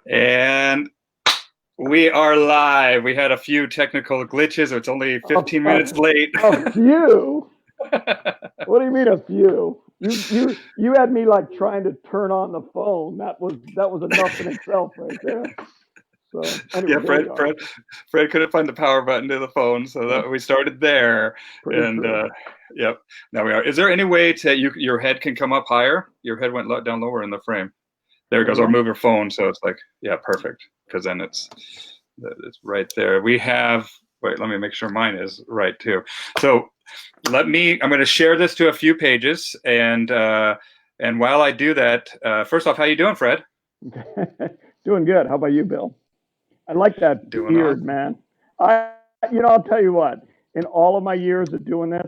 And we are live. We had a few technical glitches. It's only A, 15 a, minutes late. a few? What do you mean a few? You had me like trying to turn on the phone. That was enough in itself right there. So anyway, Yeah, here we are. Fred couldn't find the power button to the phone, so that we started there. Pretty And true. yep, now we are. Is there any way to your head can come up higher? Your head went down lower in the frame. There it Oh goes. Or yeah. move your phone, so it's like, yeah, perfect. Because then it's right there. We have. Wait, let me make sure mine is right too. So I'm going to share this to a few pages, and while I do that, first off, how you doing, Fred? Doing good. How about you, Bill? I like that Doing beard, awesome. man. I'll tell you what. In all of my years of doing this,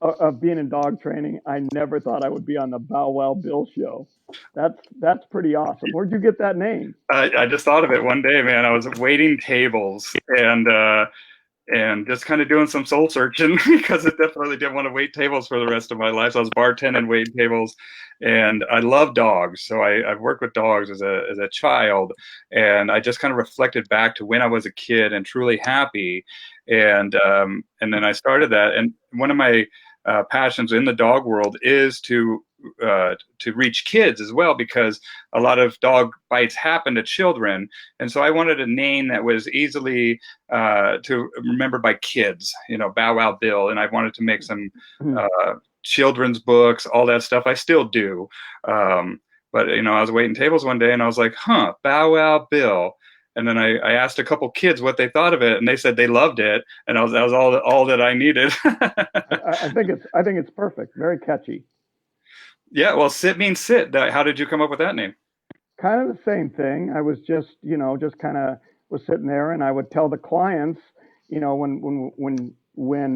of being in dog training, I never thought I would be on the Bow Wow Bill show. That's pretty awesome. Where'd you get that name? I just thought of it one day, man. I was waiting tables and just kind of doing some soul searching because I definitely didn't want to wait tables for the rest of my life. So I was bartending, waiting tables, and I love dogs. So I've worked with dogs as a child, and I just kind of reflected back to when I was a kid and truly happy, and then I started that. And one of my passions in the dog world is to reach kids as well, because a lot of dog bites happen to children, and so I wanted a name that was easily to remember by kids, Bow Wow Bill. And I wanted to make some children's books, all that stuff. I still do. But, I was waiting tables one day and I was like, Bow Wow Bill. And then I asked a couple kids what they thought of it, and they said they loved it, and that was all that I needed. I think it's perfect. Very catchy. Yeah, well, sit means sit. How did you come up with that name? Kind of the same thing. I was just kind of was sitting there, and I would tell the clients, when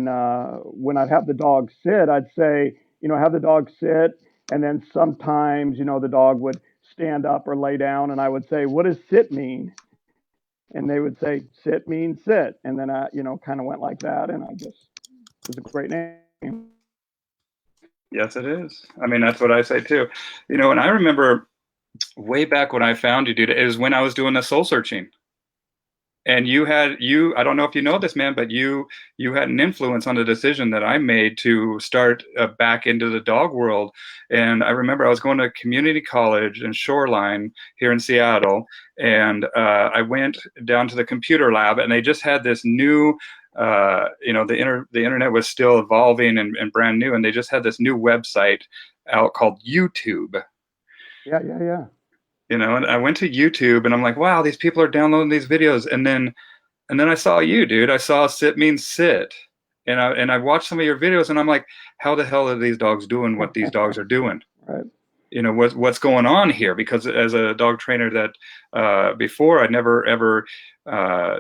I'd have the dog sit, I'd say, have the dog sit, and then sometimes, the dog would stand up or lay down, and I would say, what does sit mean? And they would say, sit means sit, and then I, kind of went like that, and I just it was a great name. Yes, it is. I mean, that's what I say too. And I remember way back when I found you, dude, it was when I was doing the soul searching. And I don't know if you know this, man, but you had an influence on the decision that I made to start back into the dog world. And I remember I was going to community college in Shoreline here in Seattle, and I went down to the computer lab, and they just had this new the internet was still evolving and brand new, and they just had this new website out called YouTube. Yeah, yeah, yeah. And I went to YouTube, and I'm like, wow, these people are downloading these videos. And then I saw you, dude. I saw sit means sit. And I watched some of your videos, and I'm like, how the hell are these dogs doing what these dogs are doing? Right. What's going on here? Because as a dog trainer that before, I never ever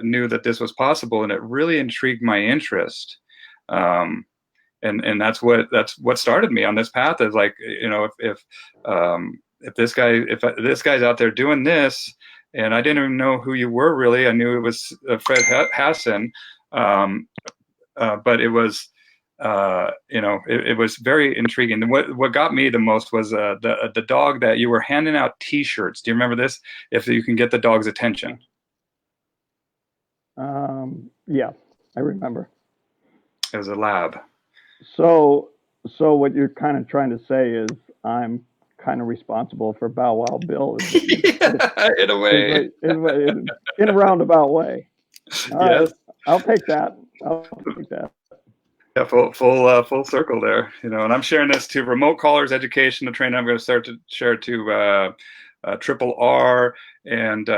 knew that this was possible, and it really intrigued my interest. Um, and that's what started me on this path. Is like, if this guy's out there doing this, and I didn't even know who you were really. I knew it was Fred Hassen, um, but it was it was very intriguing. And what got me the most was the dog that you were handing out T-shirts. Do you remember this? If you can get the dog's attention. Yeah, I remember. It was a lab. So, so what you're kind of trying to say is I'm kind of responsible for Bow Wow Bill, is what you Yeah, in a way. in a roundabout way. All right, Yes. I'll take that. I'll take that. Yeah, full circle there. And I'm sharing this to remote callers, education, the training. I'm going to start to share it to Triple R and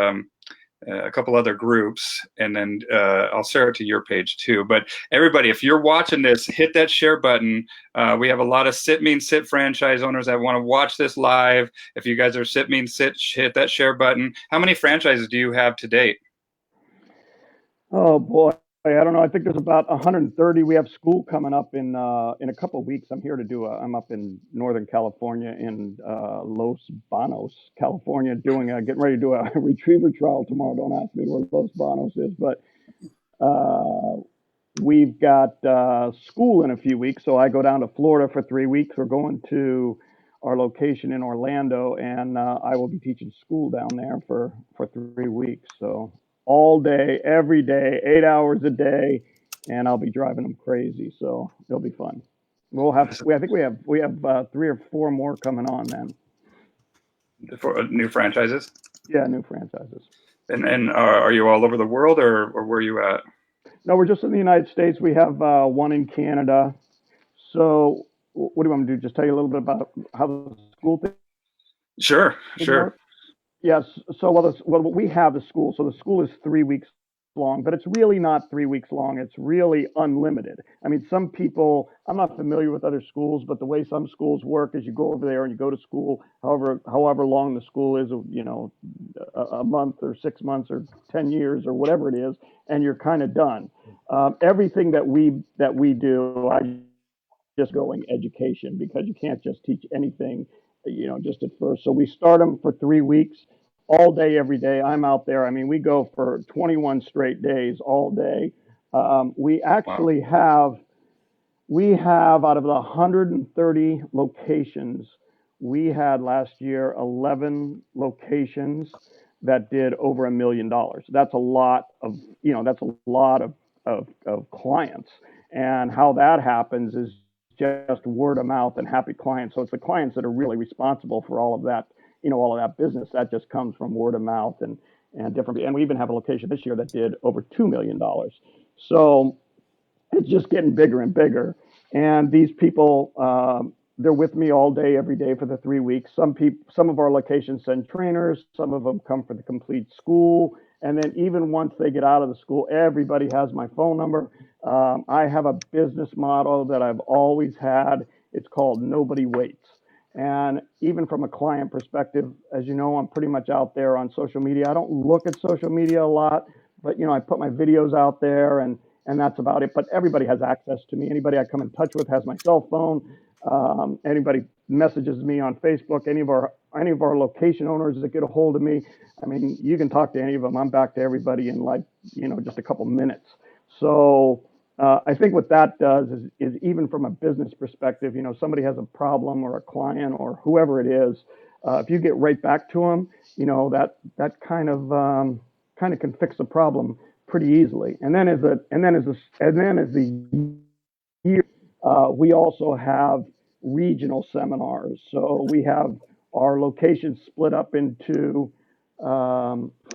a couple other groups, and then I'll share it to your page too. But everybody, if you're watching this, hit that share button. We have a lot of Sit Mean Sit franchise owners that want to watch this live. If you guys are Sit Mean Sit, hit that share button. How many franchises do you have to date? Oh boy, I don't know. I think there's about 130. We have school coming up in a couple of weeks. I'm up in Northern California in Los Banos, California, getting ready to do a retriever trial tomorrow. Don't ask me where Los Banos is, but uh, we've got school in a few weeks, so I go down to Florida for 3 weeks. We're going to our location in Orlando, and I will be teaching school down there for 3 weeks. So all day, every day, 8 hours a day, and I'll be driving them crazy. So it'll be fun. We'll have. I think we have 3 or 4 more coming on then. For new franchises. Yeah, new franchises. And are you all over the world, or where are you at? No, we're just in the United States. We have one in Canada. So what do you want me to do? Just tell you a little bit about how the school thing Sure, sure. works? Yes. So well, we have the school. So the school is 3 weeks long, but it's really not 3 weeks long. It's really unlimited. I mean, some people, I'm not familiar with other schools, but the way some schools work is you go over there and you go to school, however long the school is, a month or 6 months or 10 years or whatever it is, and you're kind of done. Everything that we do, I just going education because you can't just teach anything, just at first. So we start them for 3 weeks, all day, every day. I'm out there. I mean, we go for 21 straight days, all day. We Wow. actually have out of the 130 locations, we had last year 11 locations that did over $1 million. That's a lot of clients. And how that happens is just word of mouth and happy clients. So it's the clients that are really responsible for all of that business. That just comes from word of mouth and different. And we even have a location this year that did over $2 million. So it's just getting bigger and bigger. And these people, they're with me all day, every day for the 3 weeks. Some of our locations send trainers. Some of them come for the complete school. And then even once they get out of the school, everybody has my phone number. I have a business model that I've always had. It's called Nobody Waits. And even from a client perspective, as you know, I'm pretty much out there on social media. I don't look at social media a lot, but I put my videos out there, and that's about it. But everybody has access to me. Anybody I come in touch with has my cell phone. Anybody messages me on Facebook. Any of our location owners that get a hold of me. I mean, you can talk to any of them. I'm back to everybody in just a couple minutes. So I think what that does is even from a business perspective, somebody has a problem or a client or whoever it is, if you get right back to them, that kind of can fix the problem pretty easily. And then as the year, we also have regional seminars. So we have our locations split up into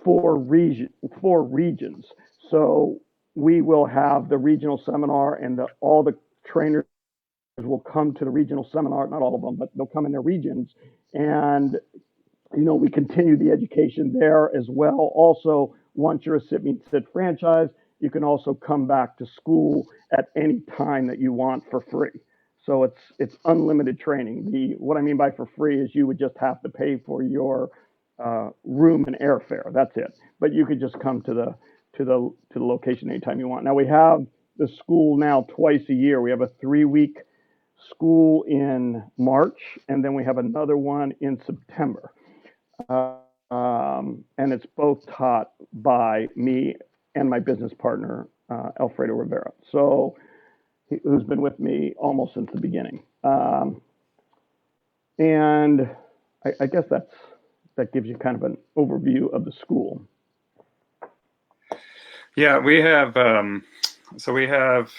four regions. So we will have the regional seminar, and all the trainers will come to the regional seminar. Not all of them, but they'll come in their regions, and we continue the education there as well. Also, once you're a Sit Meet Sit franchise, you can also come back to school at any time that you want for free. So it's unlimited training. What I mean by for free is you would just have to pay for your room and airfare. That's it. But you could just come to the location anytime you want. Now we have the school now twice a year. We have a 3 week school in March, and then we have another one in September. And it's both taught by me and my business partner, Alfredo Rivera. So who's been with me almost since the beginning. And I guess that gives you kind of an overview of the school. Yeah, we have. So we have.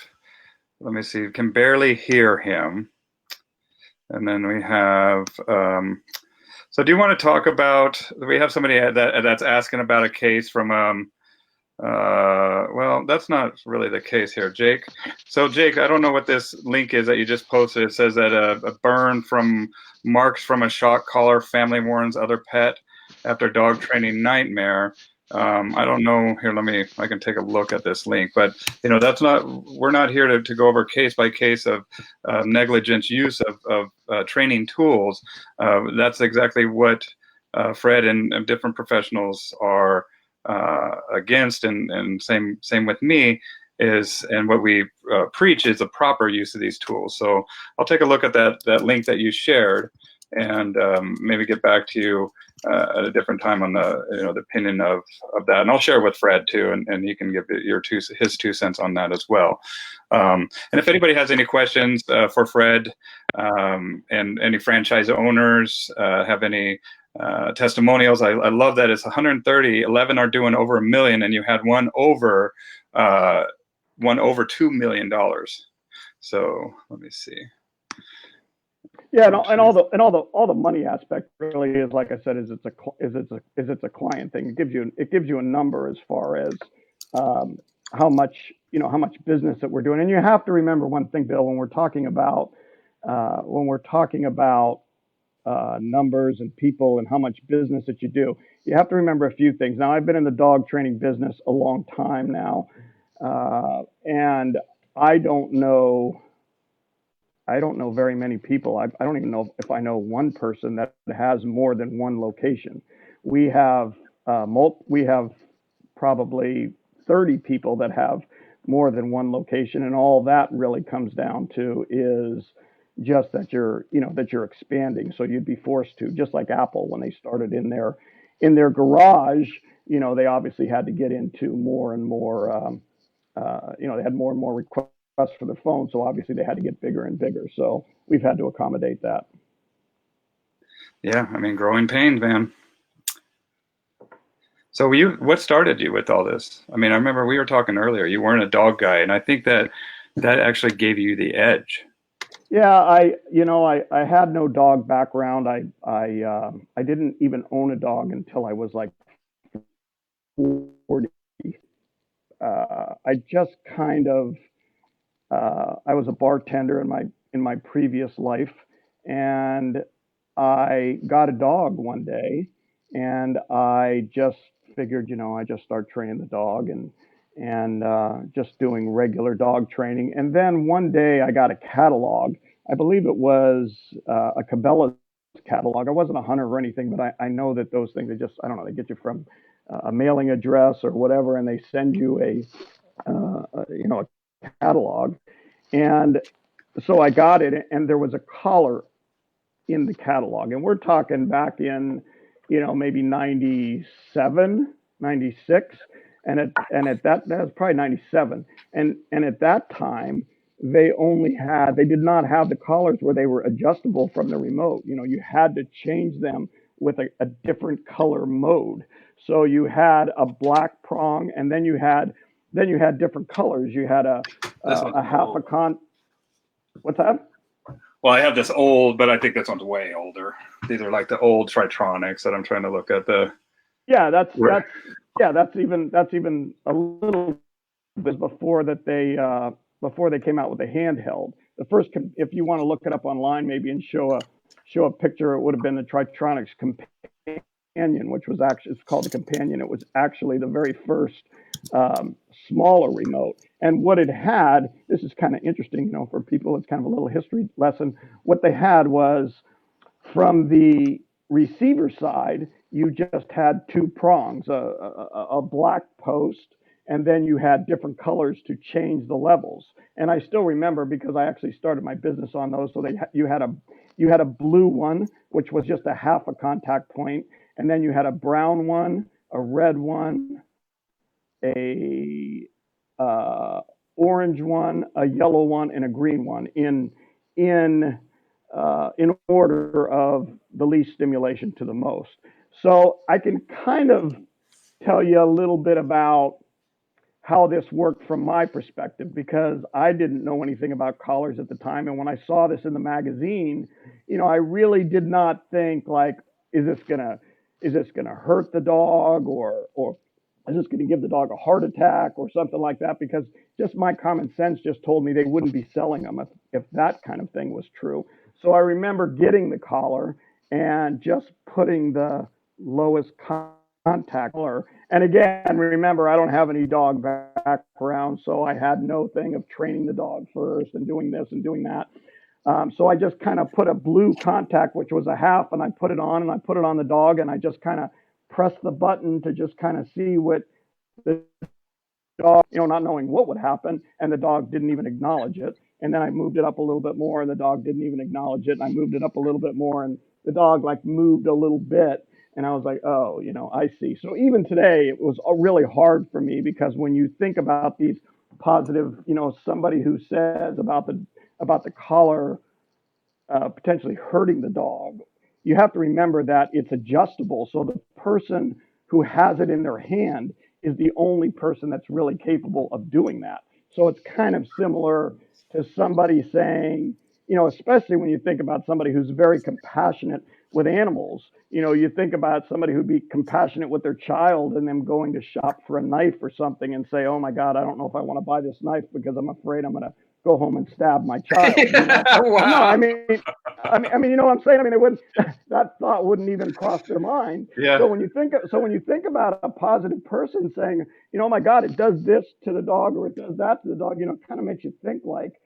Let me see. Can barely hear him, and then we have. So do you want to talk about? We have somebody that's asking about a case from. Well, that's not really the case here, Jake. So, Jake, I don't know what this link is that you just posted. It says that a burn from marks from a shock collar, family warns other pet after dog training nightmare. I don't know. Here, I can take a look at this link. But, that's not, we're not here to go over case by case of negligent use of training tools. That's exactly what Fred and different professionals are against, and same with me, and what we preach is the proper use of these tools. So I'll take a look at that link that you shared. and maybe get back to you at a different time on the opinion of that. And I'll share with Fred too, and he can give his 2 cents on that as well. And if anybody has any questions for Fred, and any franchise owners have any testimonials, I love that it's 130, 11 are doing over $1 million, and you had one over $2 million. So let me see. Yeah, and all the money aspect really is, like I said, it's a client thing. It gives you a number as far as how much business that we're doing. And you have to remember one thing, Bill, when we're talking about numbers and people and how much business that you do. You have to remember a few things. Now, I've been in the dog training business a long time now, and I don't know very many people. I don't even know if I know one person that has more than one location. We have probably 30 people that have more than one location, and all that really comes down to is just that you're expanding. So you'd be forced to, just like Apple when they started in their garage. They obviously had to get into more and more. They had more and more requests for the phone, so obviously they had to get bigger and bigger. So we've had to accommodate that. Yeah, I mean, growing pains, man. So what started you with all this? I mean, I remember we were talking earlier. You weren't a dog guy, and I think that actually gave you the edge. Yeah, I had no dog background. I didn't even own a dog until I was like 40. I just kind of I was a bartender in my previous life, and I got a dog one day, and I just figured, I just start training the dog and just doing regular dog training. And then one day I got a catalog. I believe it was a Cabela's catalog. I wasn't a hunter or anything, but I know that those things, I don't know, they get you from a mailing address or whatever, and they send you a catalog. And so I got it, and there was a collar in the catalog. And we're talking back in, maybe 97, 96. And at that was probably 97. And at that time, they did not have the collars where they were adjustable from the remote. You had to change them with a different color mode. So you had a black prong, and then you had different colors. You had a half a con. What's that? Well, I have this old, but I think this one's way older. These are like the old Tritronics that I'm trying to look at. That's even a little bit before they came out with a handheld. The first, if you want to look it up online, maybe, and show a picture, it would have been the Tritronics Companion, which was actually, it's called the Companion. It was actually the very first smaller remote. And what it had, this is kind of interesting, for people, it's kind of a little history lesson. What they had was, from the receiver side, you just had two prongs, a black post, and then you had different colors to change the levels. And I still remember, because I actually started my business on those. So you had a blue one, which was just a half a contact point, and then you had a brown one, a red one, a orange one, a yellow one, and a green one in order of the least stimulation to the most. So I can kind of tell you a little bit about how this worked from my perspective, because I didn't know anything about collars at the time. And when I saw this in the magazine, I really did not think, like, is this gonna hurt the dog, or is this going to give the dog a heart attack or something like that? Because just my common sense just told me they wouldn't be selling them if that kind of thing was true. So I remember getting the collar and just putting the lowest contact collar. And again, remember, I don't have any dog background, so I had no thing of training the dog first and doing this and doing that. So I just kind of put a blue contact, which was a half, and I put it on, and I put it on the dog, and I just kind of pressed the button to just kind of see what the dog, not knowing what would happen, and the dog didn't even acknowledge it. And then I moved it up a little bit more, and the dog didn't even acknowledge it. And I moved it up a little bit more, and the dog like moved a little bit, and I was like, oh, I see. So even today, it was really hard for me because when you think about these positive, somebody who says about the collar potentially hurting the dog, you have to remember that it's adjustable. So the person who has it in their hand is the only person that's really capable of doing that. So it's kind of similar to somebody saying, especially when you think about somebody who's very compassionate with animals. You think about somebody who'd be compassionate with their child and them going to shop for a knife or something and say, oh my God, I don't know if I want to buy this knife because I'm afraid I'm going to go home and stab my child. No, Wow. you know what I'm saying? I mean, it wouldn't, that thought wouldn't even cross their mind. Yeah. So when you think about a positive person saying, oh my God, it does this to the dog or it does that to the dog, it kind of makes you think like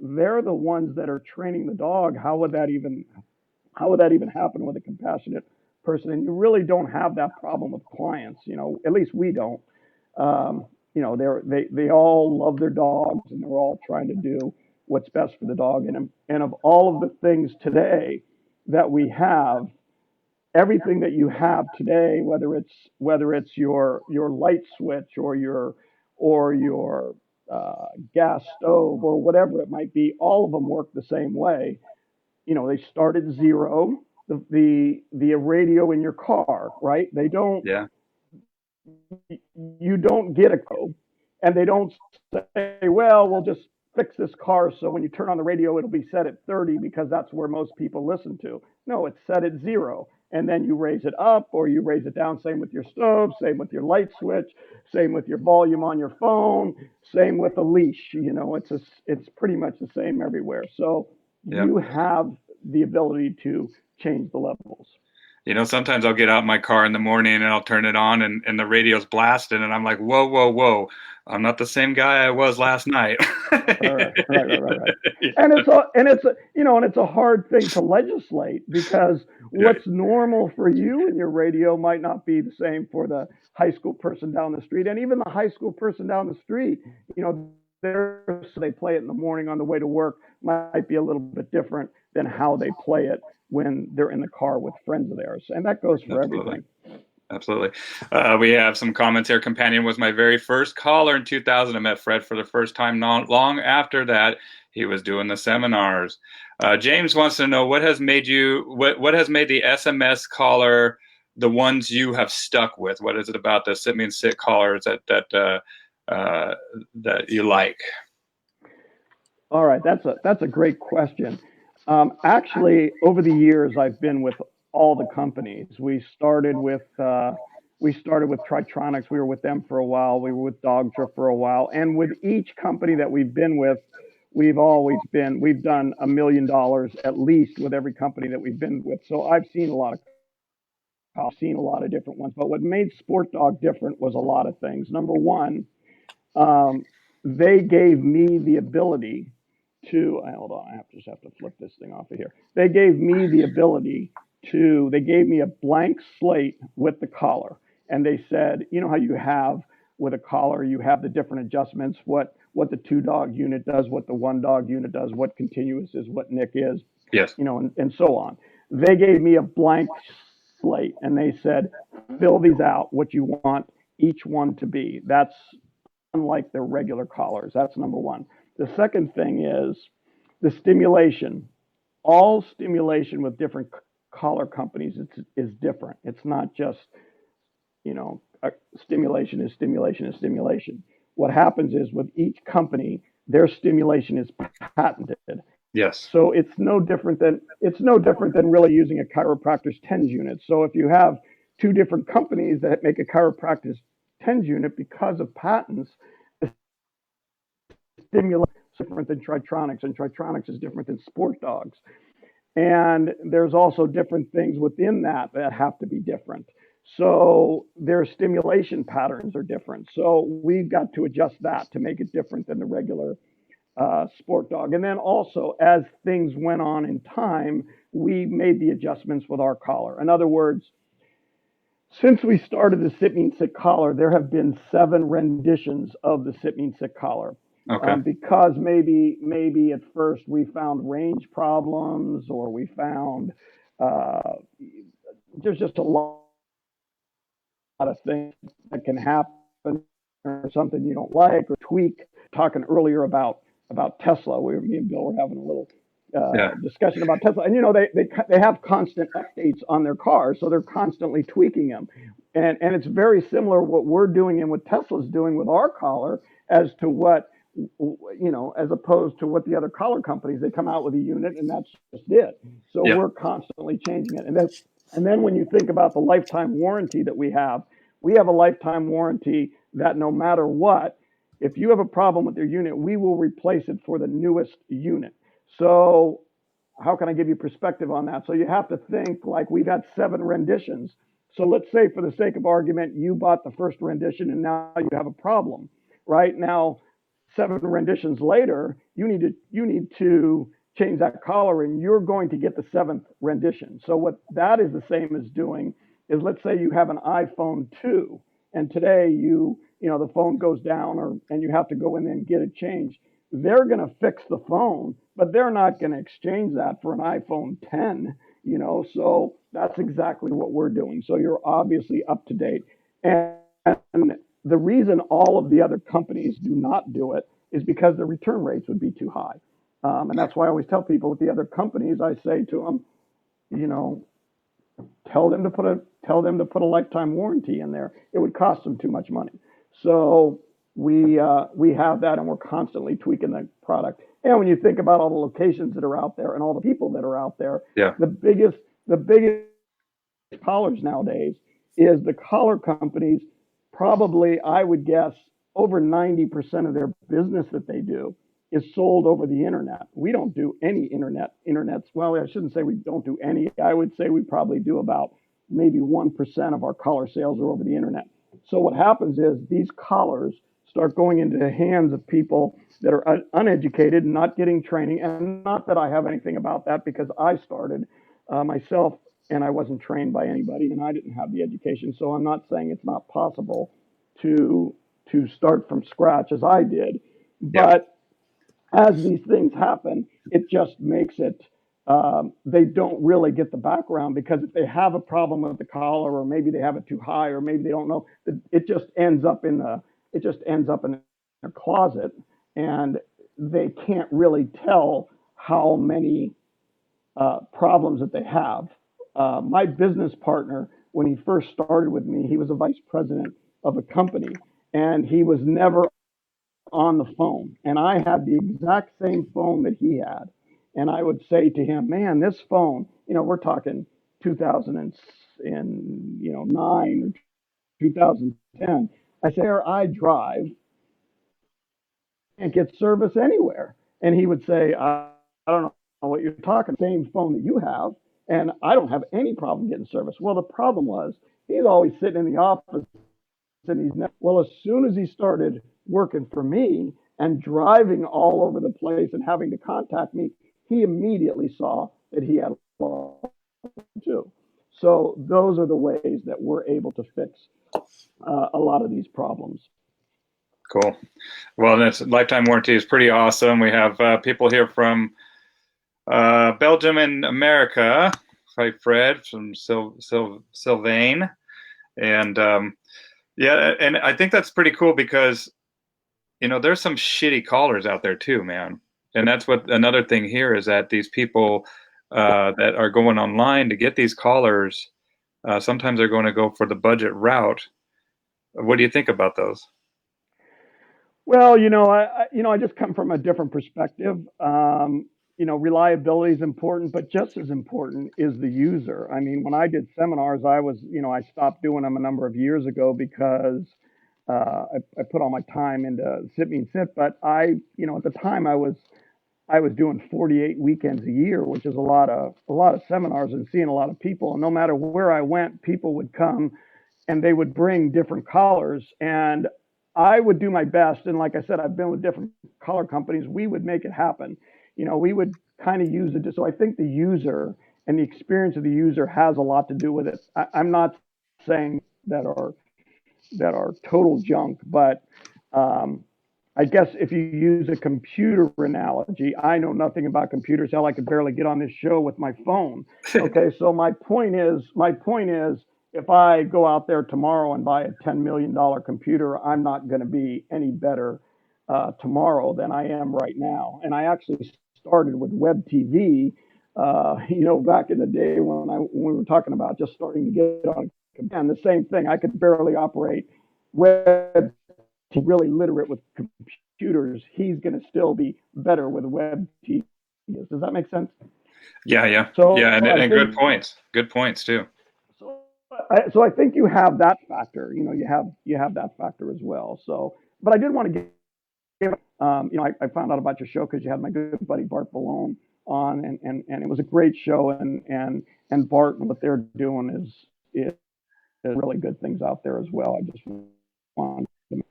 they're the ones that are training the dog. How would that even happen with a compassionate person? And you really don't have that problem with clients. At least we don't. They all love their dogs and they're all trying to do what's best for the dog. And of all of the things today that we have, everything that you have today, whether it's your light switch or your gas stove or whatever it might be, all of them work the same way. They start at zero. The radio in your car, right? They don't Yeah. you don't get a code, and they don't say, well, we'll just fix this car so when you turn on the radio it'll be set at 30 because that's where most people listen to. No, it's set at zero, and then you raise it up or you raise it down. Same with your stove, same with your light switch, same with your volume on your phone, same with a leash. It's pretty much the same everywhere. So Yeah. you have the ability to change the levels. Sometimes I'll get out my car in the morning and I'll turn it on and the radio's blasting and I'm like, whoa, whoa, whoa. I'm not the same guy I was last night. Right. And it's a hard thing to legislate because Right. what's normal for you in your radio might not be the same for the high school person down the street, and even the high school person down the street. They play it in the morning on the way to work might be a little bit different than how they play it when they're in the car with friends of theirs, and that goes for Absolutely. everything. Absolutely. We have some comments here. Companion was my very first caller in 2000. I met Fred for the first time not long after that. He was doing the seminars. James wants to know what has made the SMS caller the ones you have stuck with. What is it about the sit me and sit callers that you like? All right, that's a great question. Actually, over the years, I've been with all the companies. We started with Tritronics. We were with them for a while. We were with Dogtra for a while, and with each company that we've been with, we've done $1 million at least with every company that we've been with. So I've seen a lot of different ones. But what made Sport Dog different was a lot of things. Number one, um, they gave me the ability to hold on. I just have to flip this thing off of here. They gave me the ability to. They gave me a blank slate with the collar, and they said, how you have with a collar, you have the different adjustments. What the 2 dog unit does, what the 1 dog unit does, what continuous is, what Nick is, Yes. and so on. They gave me a blank slate, and they said, fill these out what you want each one to be. That's unlike their regular collars. That's number one. The second thing is the stimulation. All stimulation with different collar companies is different. It's not just, stimulation is stimulation is stimulation. What happens is with each company, their stimulation is patented. Yes. So it's no different than really using a chiropractor's TENS unit. So if you have two different companies that make a chiropractor's TENS unit because of patents, the stimulation is different than Tritronics, and Tritronics is different than Sport Dogs. And there's also different things within that have to be different. So their stimulation patterns are different. So we've got to adjust that to make it different than the regular Sport Dog. And then also, as things went on in time, we made the adjustments with our collar. In other words, since we started the Sit Mean Sit collar, there have been 7 renditions of the Sit Mean Sit collar. Okay. Because maybe at first we found range problems, or we found Uh, there's just a lot of things that can happen, or something you don't like or tweak. Talking earlier about Tesla, me and Bill were having a little Yeah. discussion about Tesla, and they have constant updates on their cars, so they're constantly tweaking them, and it's very similar what we're doing and what Tesla's doing with our collar as to what as opposed to what the other collar companies, they come out with a unit and that's just it. So Yeah. we're constantly changing it, and then when you think about the lifetime warranty that we have a lifetime warranty that no matter what, if you have a problem with your unit, we will replace it for the newest unit. So how can I give you perspective on that? So you have to think like we've had 7 renditions. So let's say for the sake of argument, you bought the first rendition and now you have a problem. Right now, 7 renditions later, you need to change that collar and you're going to get the 7th rendition. So what that is the same as doing is, let's say you have an iPhone 2 and today the phone goes down, and you have to go in there and get it changed. They're going to fix the phone, but they're not going to exchange that for an iPhone 10, so that's exactly what we're doing. So you're obviously up to date. And the reason all of the other companies do not do it is because the return rates would be too high. And that's why I always tell people with the other companies, I say to them, you know, tell them to put a lifetime warranty in there. It would cost them too much money. So we have that, and we're constantly tweaking the product. And when you think about all the locations that are out there and all the people that are out there, Yeah. the biggest collars nowadays is the collar companies. Probably, I would guess, over 90% of their business that they do is sold over the internet. We don't do any internets. Well, I shouldn't say we don't do any. I would say we probably do about maybe 1% of our collar sales are over the internet. So what happens is these collars start going into the hands of people that are uneducated, not getting training. And not that I have anything about that, because I started myself and I wasn't trained by anybody and I didn't have the education. So I'm not saying it's not possible to start from scratch as I did. Yeah. But as these things happen, it just makes it, they don't really get the background, because if they have a problem with the collar, or maybe they have it too high, or maybe they don't know, it just ends up in a closet, and they can't really tell how many problems that they have. My business partner, when he first started with me, he was a vice president of a company, and he was never on the phone. And I had the exact same phone that he had. And I would say to him, man, this phone, we're talking 2009 or 2010. I say, I drive and get service anywhere. And he would say, I don't know what you're talking, same phone that you have, and I don't have any problem getting service. Well, the problem was he's always sitting in the office, and well, as soon as he started working for me and driving all over the place and having to contact me, he immediately saw that he had too. So those are the ways that we're able to fix a lot of these problems. Cool. Well, that's lifetime warranty is pretty awesome. We have people here from Belgium and America, like Fred from Sylvain, and yeah, and I think that's pretty cool because there's some shitty callers out there too, man. And that's what another thing here is, that these people that are going online to get these callers, sometimes they're going to go for the budget route. What do you think about those? Well, I just come from a different perspective. Reliability is important, but just as important is the user. I mean, when I did seminars, I stopped doing them a number of years ago because I put all my time into sit mean sit. But at the time I was doing 48 weekends a year, which is a lot of seminars and seeing a lot of people. And no matter where I went, people would come and they would bring different collars, and I would do my best. And like I said, I've been with different collar companies. We would make it happen. We would kind of use it. So I think the user and the experience of the user has a lot to do with it. I'm not saying that are total junk, but I guess if you use a computer analogy, I know nothing about computers. Hell, I could barely get on this show with my phone. Okay, so my point is, if I go out there tomorrow and buy a $10 million computer, I'm not going to be any better tomorrow than I am right now. And I actually started with web TV, back in the day when we were talking about just starting to get on. And the same thing, I could barely operate web really literate with computers. He's going to still be better with web TV. Does that make sense? Yeah, yeah, So yeah, I and think good points too. so. So I think you have that factor. You have that factor as well. So, but I did want to give. I found out about your show because you had my good buddy Bart Ballone on, and it was a great show. And Bart and what they're doing is really good things out there as well. I just want to.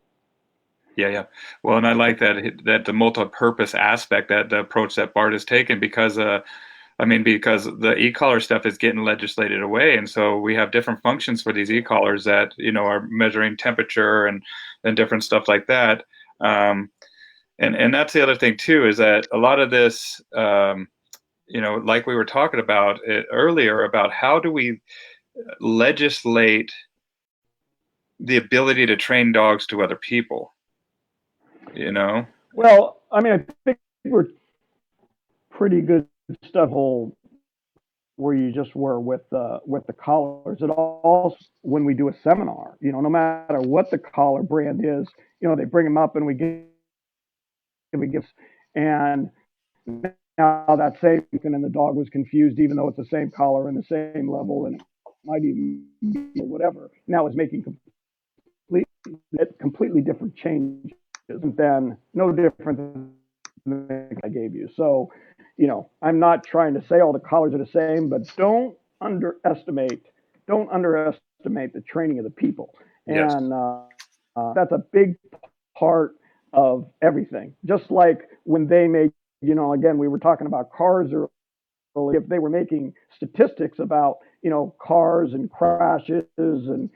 Yeah, yeah. Well, and I like that the multi-purpose aspect, that the approach that Bart has taken, because I mean, because the e-collar stuff is getting legislated away, and so we have different functions for these e-collars that are measuring temperature and different stuff like that. Um, and that's the other thing too, is that a lot of this, like we were talking about it earlier, about how do we legislate the ability to train dogs to other people, you know? Well, I mean, I think we're pretty good stuff. Whole where you just were with the collars. It all when we do a seminar, no matter what the collar brand is, they bring them up and we give, and now that same and the dog was confused, even though it's the same collar and the same level, and it might even be whatever. Now it's making completely different changes, than no different than the I gave you. So, I'm not trying to say all the collars are the same, but don't underestimate the training of the people, Yes. and that's a big part of everything. Just like when they make, again, we were talking about cars earlier. If they were making statistics about, cars and crashes and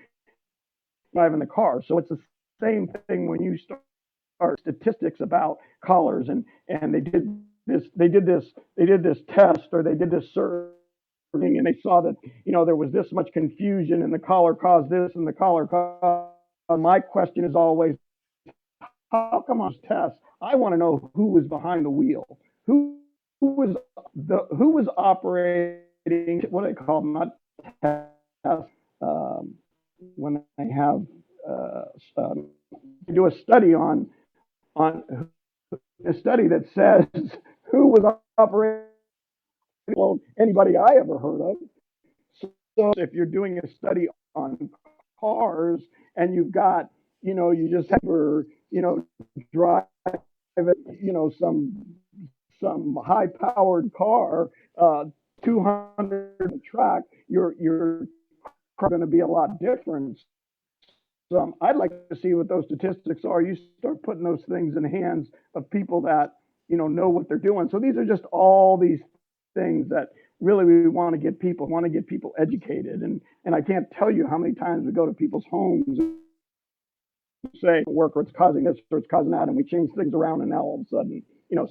driving the car, so it's the same thing when you start statistics about collars, and they did this test, or they did this survey, and they saw that there was this much confusion and the collar caused this and the collar caused. My question is always, how come on this test? I want to know who was behind the wheel, who was operating, what do they call them, not test, when they have do a study on a study that says who was operating anybody I ever heard of. So if you're doing a study on cars and you've got, you just have drive, some high powered car, 200 track, you're going to be a lot different. So I'd like to see what those statistics are. You start putting those things in the hands of people that know what they're doing. So these are just all these things that really we want to get people educated. And I can't tell you how many times we go to people's homes and say work, or it's causing this or it's causing that, and we change things around, and now all of a sudden,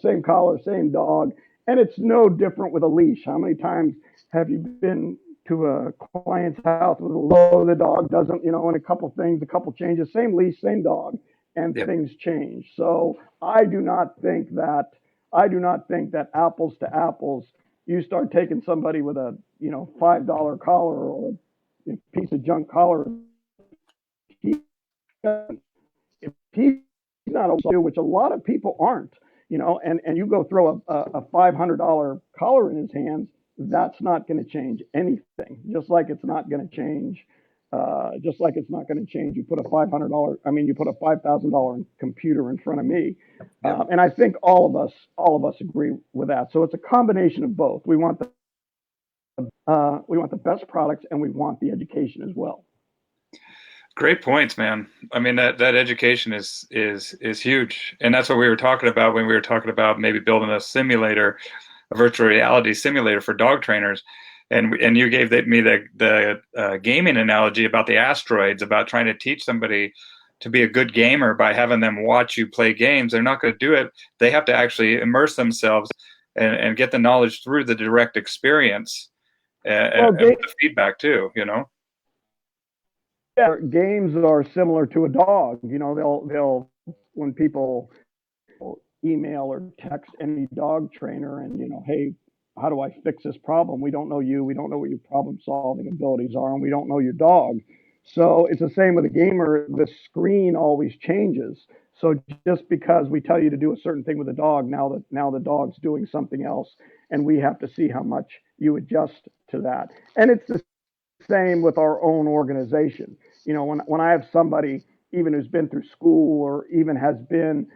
same collar, same dog, and it's no different with a leash. How many times have you been to a client's house with a low, the dog doesn't, and a couple things, a couple changes, same leash, same dog, and Yep. things change. So I do not think that apples to apples, you start taking somebody with a $5 collar or a piece of junk collar, if he's not able to, which a lot of people aren't, and you go throw a $500 collar in his hands, that's not going to change anything. Just like it's not going to change. You put a $5,000 computer in front of me, Yep. and I think all of us agree with that. So it's a combination of both. We want the best products, and we want the education as well. Great points, man. I mean, that education is huge, and that's what we were talking about when we were talking about maybe building a virtual reality simulator for dog trainers. And you gave me the gaming analogy about the asteroids, about trying to teach somebody to be a good gamer by having them watch you play games. They're not going to do it. They have to actually immerse themselves and get the knowledge through the direct experience Well, and with the feedback too, you know? games are similar to a dog. You know, they'll when people email or text any dog trainer and, you know, hey, how do I fix this problem? We don't know you. We don't know what your problem solving abilities are, and we don't know your dog. So it's the same with a gamer. The screen always changes. So just because we tell you to do a certain thing with a dog, now the dog's doing something else, and we have to see how much you adjust to that. And it's the same with our own organization. You know, when I have somebody even who's been through school or even has been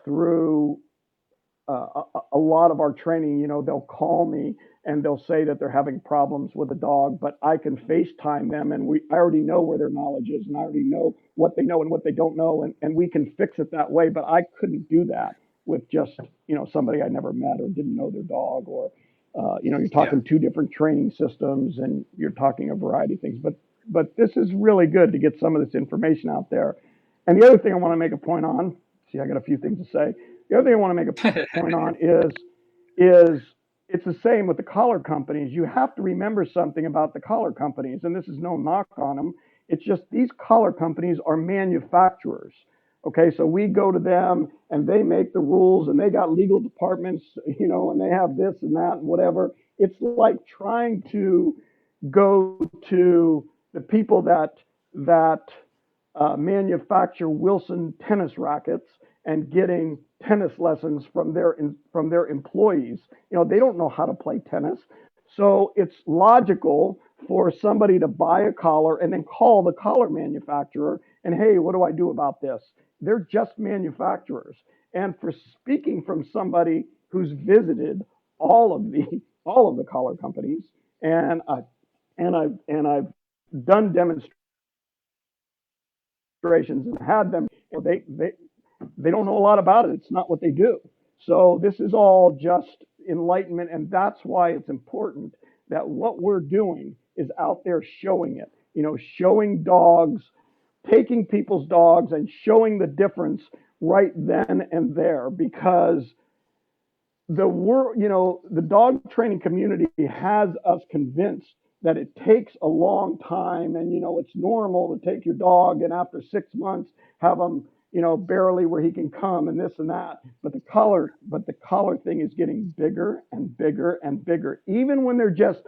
through a lot of our training, you know, they'll call me and they'll say that they're having problems with a dog, but I can FaceTime them and I already know where their knowledge is and I already know what they know and what they don't know. And we can fix it that way. But I couldn't do that with just, you know, somebody I never met or didn't know their dog or, you know, you're Yeah. talking two different training systems and you're talking a variety of things. But this is really good to get some of this information out there. And the other thing I want to make a point on, see, I got a few things to say. The other thing I want to make a point on is it's the same with the collar companies. You have to remember something about the collar companies, and this is no knock on them. It's just these collar companies are manufacturers. Okay, so we go to them and they make the rules and they got legal departments, you know, and they have this and that and whatever. It's like trying to go to the people that manufacture Wilson tennis rackets and getting tennis lessons from their employees. You know, they don't know how to play tennis. So it's logical for somebody to buy a collar and then call the collar manufacturer and, hey, what do I do about this? They're just manufacturers. And for speaking from somebody who's visited all of the collar companies and I've done demonstrations and had them, they don't know a lot about it. It's not what they do. So this is all just enlightenment, and that's why it's important that what we're doing is out there showing it. You know, showing dogs, taking people's dogs, and showing the difference right then and there, because the dog training community has us convinced that it takes a long time, and it's normal to take your dog and after 6 months have him barely where he can come and this and that. But the collar thing is getting bigger and bigger and bigger, even when they're just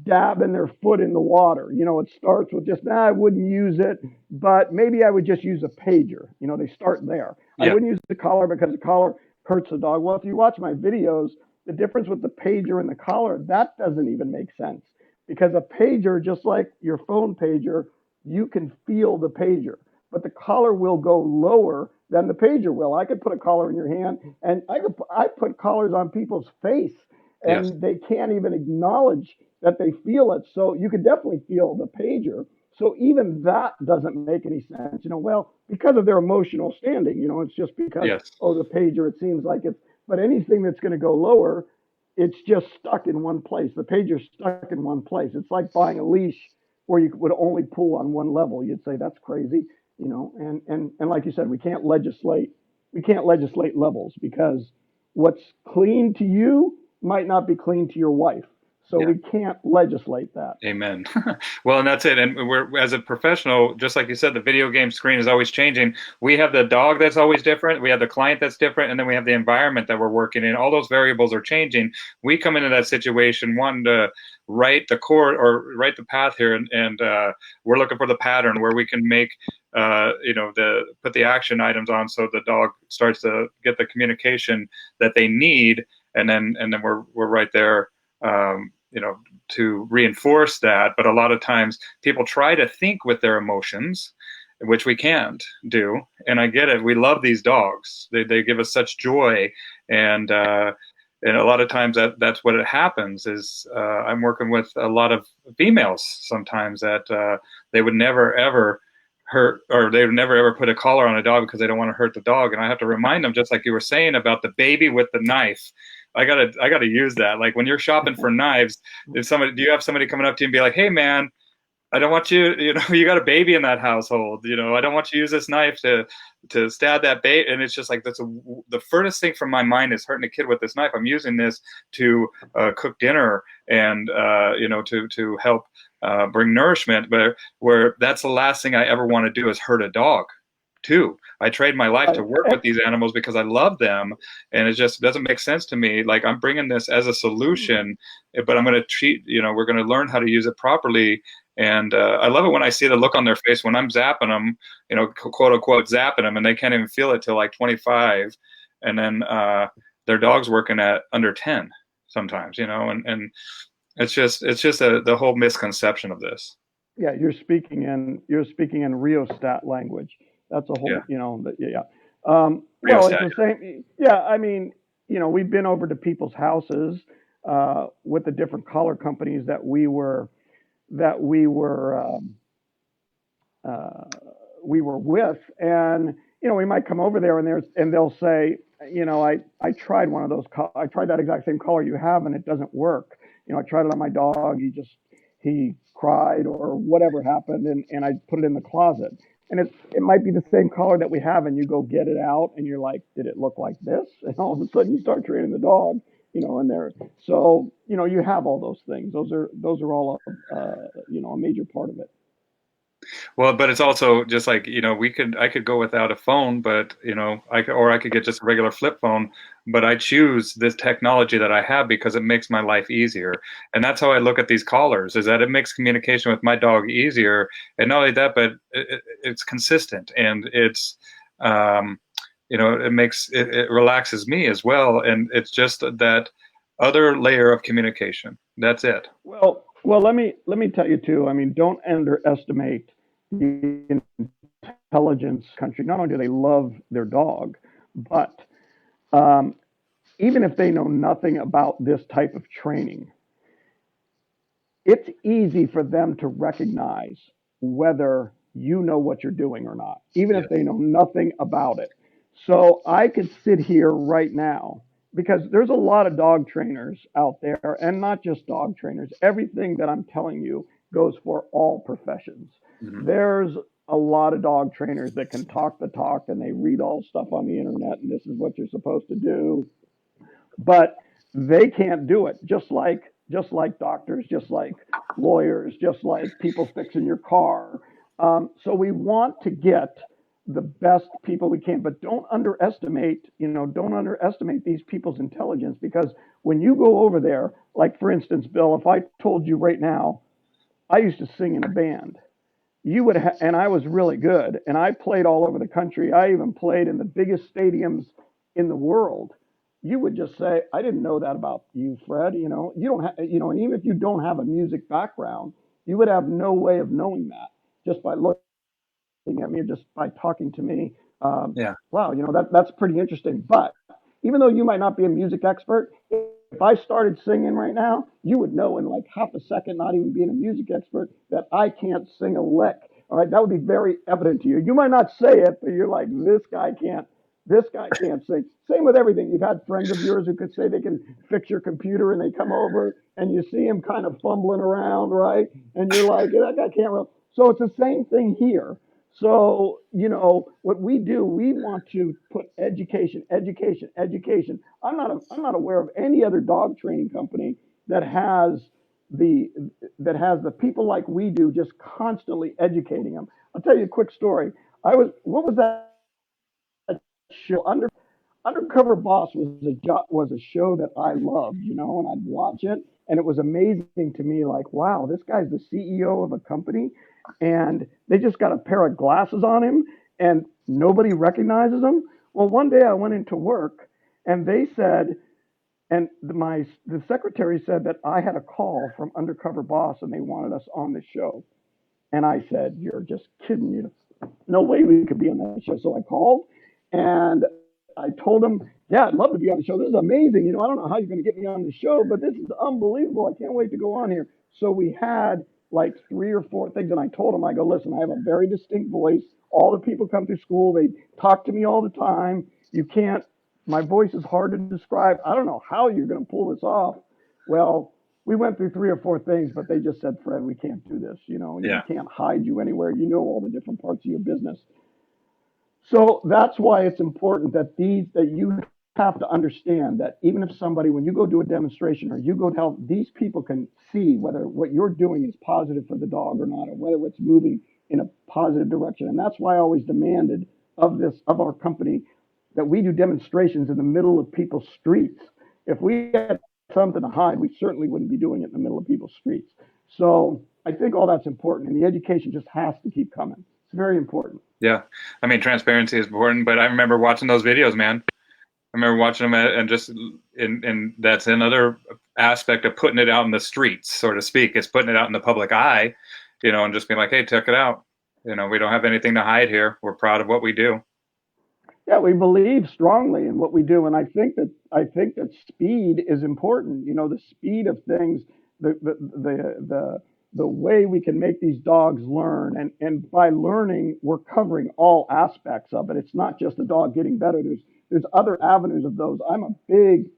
dabbing their foot in the water. It starts with just, I wouldn't use it, but maybe I would just use a pager. They start there. I Yeah. wouldn't use the collar because the collar hurts the dog. Well, if you watch my videos, the difference with the pager and the collar, that doesn't even make sense, because a pager, just like your phone pager, you can feel the pager, but the collar will go lower than the pager will. I could put a collar in your hand, and I put collars on people's face, Yes. and they can't even acknowledge that they feel it. So you can definitely feel the pager. So even that doesn't make any sense. Well, because of their emotional standing, it's just because, Yes. oh, the pager, it seems like it's, but anything that's going to go lower, it's just stuck in one place. The pager's stuck in one place. It's like buying a leash where you would only pull on one level. You'd say that's crazy, and like you said, we can't legislate. We can't legislate levels, because what's clean to you might not be clean to your wife. So Yeah. we can't legislate that. Amen. Well, and that's it. And we're, as a professional, just like you said, the video game screen is always changing. We have the dog that's always different. We have the client that's different. And then we have the environment that we're working in. All those variables are changing. We come into that situation wanting to write the core or write the path here. And we're looking for the pattern where we can make, put the action items on so the dog starts to get the communication that they need. And then we're right there. To reinforce that. But a lot of times people try to think with their emotions, which we can't do. And I get it. We love these dogs. They give us such joy. And a lot of times that's what it happens is I'm working with a lot of females sometimes that they would never, ever hurt, or they would never, ever put a collar on a dog because they don't want to hurt the dog. And I have to remind them, just like you were saying about the baby with the knife, I gotta use that. Like when you're shopping for knives, do you have somebody coming up to you and be like, "Hey, man, I don't want you, you got a baby in that household. I don't want you to use this knife to stab that bait. And it's just like the furthest thing from my mind is hurting a kid with this knife. I'm using this to cook dinner and to help bring nourishment. But where that's the last thing I ever want to do is hurt a dog. Too. I trade my life to Right. work with these animals because I love them, and it just doesn't make sense to me. Like I'm bringing this as a solution, but I'm going to we're going to learn how to use it properly. And I love it when I see the look on their face when I'm zapping them, quote unquote zapping them, and they can't even feel it till like 25, and then their dog's working at under 10 sometimes, and it's just the whole misconception of this. Yeah, you're speaking in rheostat language. That's a Yeah, whole, yeah. Well, it's rheostat. the same. Yeah, I mean, we've been over to people's houses with the different collar companies that uh, we were with, and we might come over there and they'll say, I tried one of those. I tried that exact same collar you have, and it doesn't work. I tried it on my dog. He cried or whatever happened, and I put it in the closet. And it might be the same collar that we have, and you go get it out, and you're like, did it look like this? And all of a sudden, you start training the dog, and there. So you have all those things. Those are all a major part of it. Well, but it's also just like, I could go without a phone, but I could get just a regular flip phone, but I choose this technology that I have because it makes my life easier. And that's how I look at these callers, is that it makes communication with my dog easier. And not only that, but it's consistent, and um, it relaxes me as well. And it's just that other layer of communication. That's it. Well, let me tell you too. I mean, don't underestimate the intelligence country. Not only do they love their dog, but um, even if they know nothing about this type of training, it's easy for them to recognize whether you know what you're doing or not, even if Yes. they know nothing about it. So I could sit here right now because there's a lot of dog trainers out there, and not just dog trainers. Everything that I'm telling you goes for all professions. Mhm. There's a lot of dog trainers that can talk the talk and they read all stuff on the internet, and this is what you're supposed to do, but they can't do it. Just like doctors, just like lawyers, just like people fixing your car. So we want to get the best people we can, but don't underestimate these people's intelligence, because when you go over there, like for instance, Bill, if I told you right now, I used to sing in a band, and I was really good, and I played all over the country. I even played in the biggest stadiums in the world. You would just say, I didn't know that about you, Fred. You don't have, and even if you don't have a music background, you would have no way of knowing that just by looking at me or just by talking to me. Yeah. Wow, that's pretty interesting. But even though you might not be a music expert, if I started singing right now, you would know in like half a second, not even being a music expert, that I can't sing a lick. All right, that would be very evident to you. You might not say it, but you're like, this guy can't sing. Same with everything. You've had friends of yours who could say they can fix your computer, and they come over and you see him kind of fumbling around, right? And you're like, that guy can't. So it's the same thing here. So, what we do, we want to put education, education, education. I'm not aware of any other dog training company that has the that has the people like we do, just constantly educating them. I'll tell you a quick story. What was that show? Undercover Boss was a show that I loved, and I'd watch it, and it was amazing to me. Like, wow, this guy's the CEO of a company, and they just got a pair of glasses on him, and nobody recognizes him. Well, one day I went into work, and they said, and the secretary said that I had a call from Undercover Boss, and they wanted us on the show. And I said, "You're just kidding. No way we could be on that show." So I called and I told him, "Yeah, I'd love to be on the show. This is amazing. I don't know how you're going to get me on the show, but this is unbelievable. I can't wait to go on here." So we had like three or four things. And I told him, I go, "Listen, I have a very distinct voice. All the people come through school. They talk to me all the time. My voice is hard to describe. I don't know how you're going to pull this off." Well, we went through 3 or 4 things, but they just said, Fred, we can't do this. We Yeah. can't hide you anywhere. You know all the different parts of your business. So that's why it's important that you have to understand that even if somebody, when you go do a demonstration or you go to help, these people can see whether what you're doing is positive for the dog or not, or whether it's moving in a positive direction. And that's why I always demanded of our company that we do demonstrations in the middle of people's streets. If we had something to hide, we certainly wouldn't be doing it in the middle of people's streets. So I think all that's important, and the education just has to keep coming. It's very important. Yeah. I mean, transparency is important, but I remember watching those videos, man. I remember watching them and just and that's another aspect of putting it out in the streets, so to speak, is putting it out in the public eye, and just being like, hey, check it out. We don't have anything to hide here. We're proud of what we do. Yeah, we believe strongly in what we do, and I think that speed is important. The speed of things, the way we can make these dogs learn, and by learning, we're covering all aspects of it. It's not just the dog getting better. There's other avenues of those. I'm a big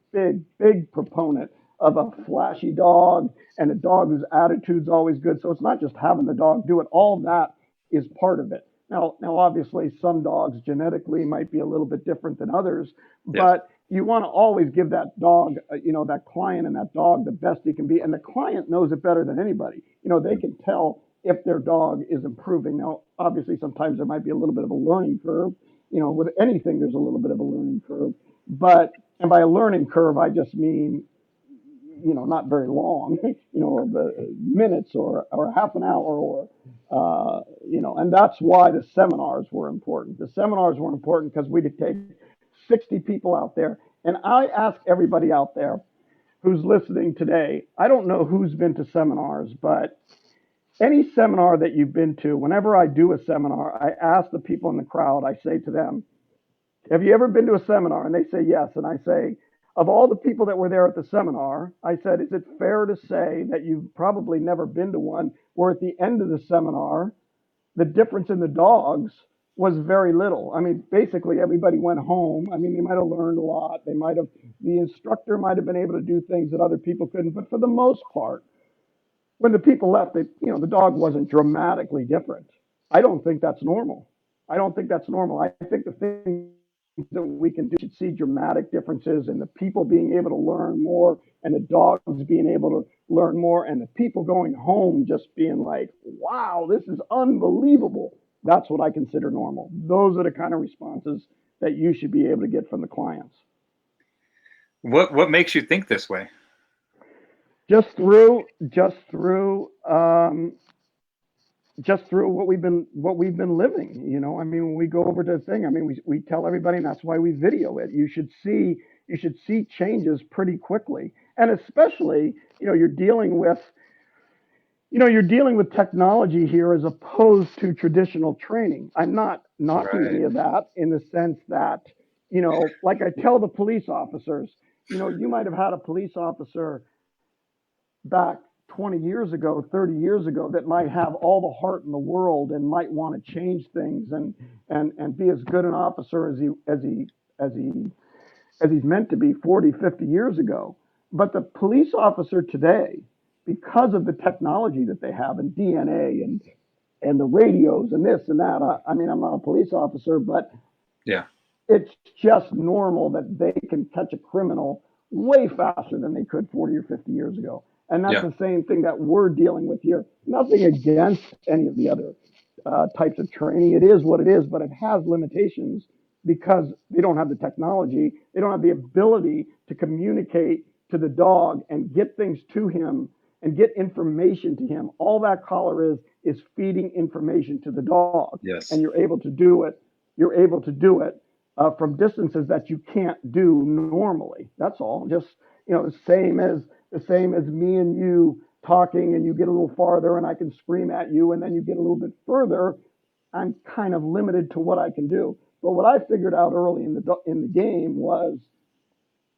proponent of a flashy dog and a dog whose attitude's always good. So it's not just having the dog do it. All that is part of it. Now, obviously, some dogs genetically might be a little bit different than others, Yes. but you want to always give that dog, that client and that dog the best he can be. And the client knows it better than anybody. They can tell if their dog is improving. Now, obviously, sometimes there might be a little bit of a learning curve. With anything, there's a little bit of a learning curve. And by a learning curve, I just mean not very long, the minutes or half an hour and that's why the seminars were important. The seminars were important because we could take 60 people out there. And I ask everybody out there who's listening today, I don't know who's been to seminars, but any seminar that you've been to, whenever I do a seminar, I ask the people in the crowd, I say to them, have you ever been to a seminar? And they say yes. And I say, of all the people that were there at the seminar, I said, is it fair to say that you've probably never been to one where at the end of the seminar, the difference in the dogs was very little? I mean, basically everybody went home. I mean, they might have learned a lot. The instructor might have been able to do things that other people couldn't. But for the most part, when the people left, the dog wasn't dramatically different. I don't think that's normal. I don't think that's normal. I think the thing that we can do should see dramatic differences in the people being able to learn more and the dogs being able to learn more and the people going home just being like, wow, this is unbelievable. That's what I consider normal. Those are the kind of responses that you should be able to get from the clients. What makes you think this way? Just through what we've been living. I mean, when we go over to the thing, I mean, we tell everybody, and that's why we video it. You should see changes pretty quickly, and especially, you're dealing with technology here as opposed to traditional training. I'm not knocking Right. any of that in the sense that, like I tell the police officers, you might have had a police officer back 20 years ago, 30 years ago, that might have all the heart in the world and might want to change things and be as good an officer as he's meant to be 40, 50 years ago. But the police officer today, because of the technology that they have and DNA and the radios and this and that, I mean, I'm not a police officer, but Yeah. it's just normal that they can catch a criminal way faster than they could 40 or 50 years ago. And that's Yeah. the same thing that we're dealing with here. Nothing against any of the other types of training. It is what it is, but it has limitations because they don't have the technology. They don't have the ability to communicate to the dog and get things to him and get information to him. All that collar is feeding information to the dog. Yes. And you're able to do it. You're able to do it from distances that you can't do normally. That's all. Just the same as me and you talking, and you get a little farther, and I can scream at you, and then you get a little bit further. I'm kind of limited to what I can do. But what I figured out early in the game was,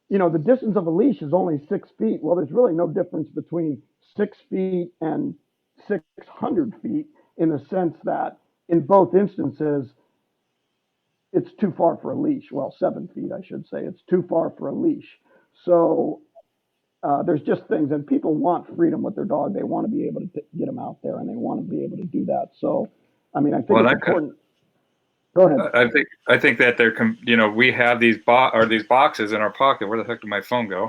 the distance of a leash is only 6 feet. Well, there's really no difference between 6 feet and 600 feet in the sense that in both instances, it's too far for a leash. Well, 7 feet, I should say. It's too far for a leash. So there's just things, and people want freedom with their dog. They want to be able to get them out there, and they want to be able to do that. So, I mean, I think Well, it's that important. Go ahead. I think that we have these boxes in our pocket. Where the heck did my phone go?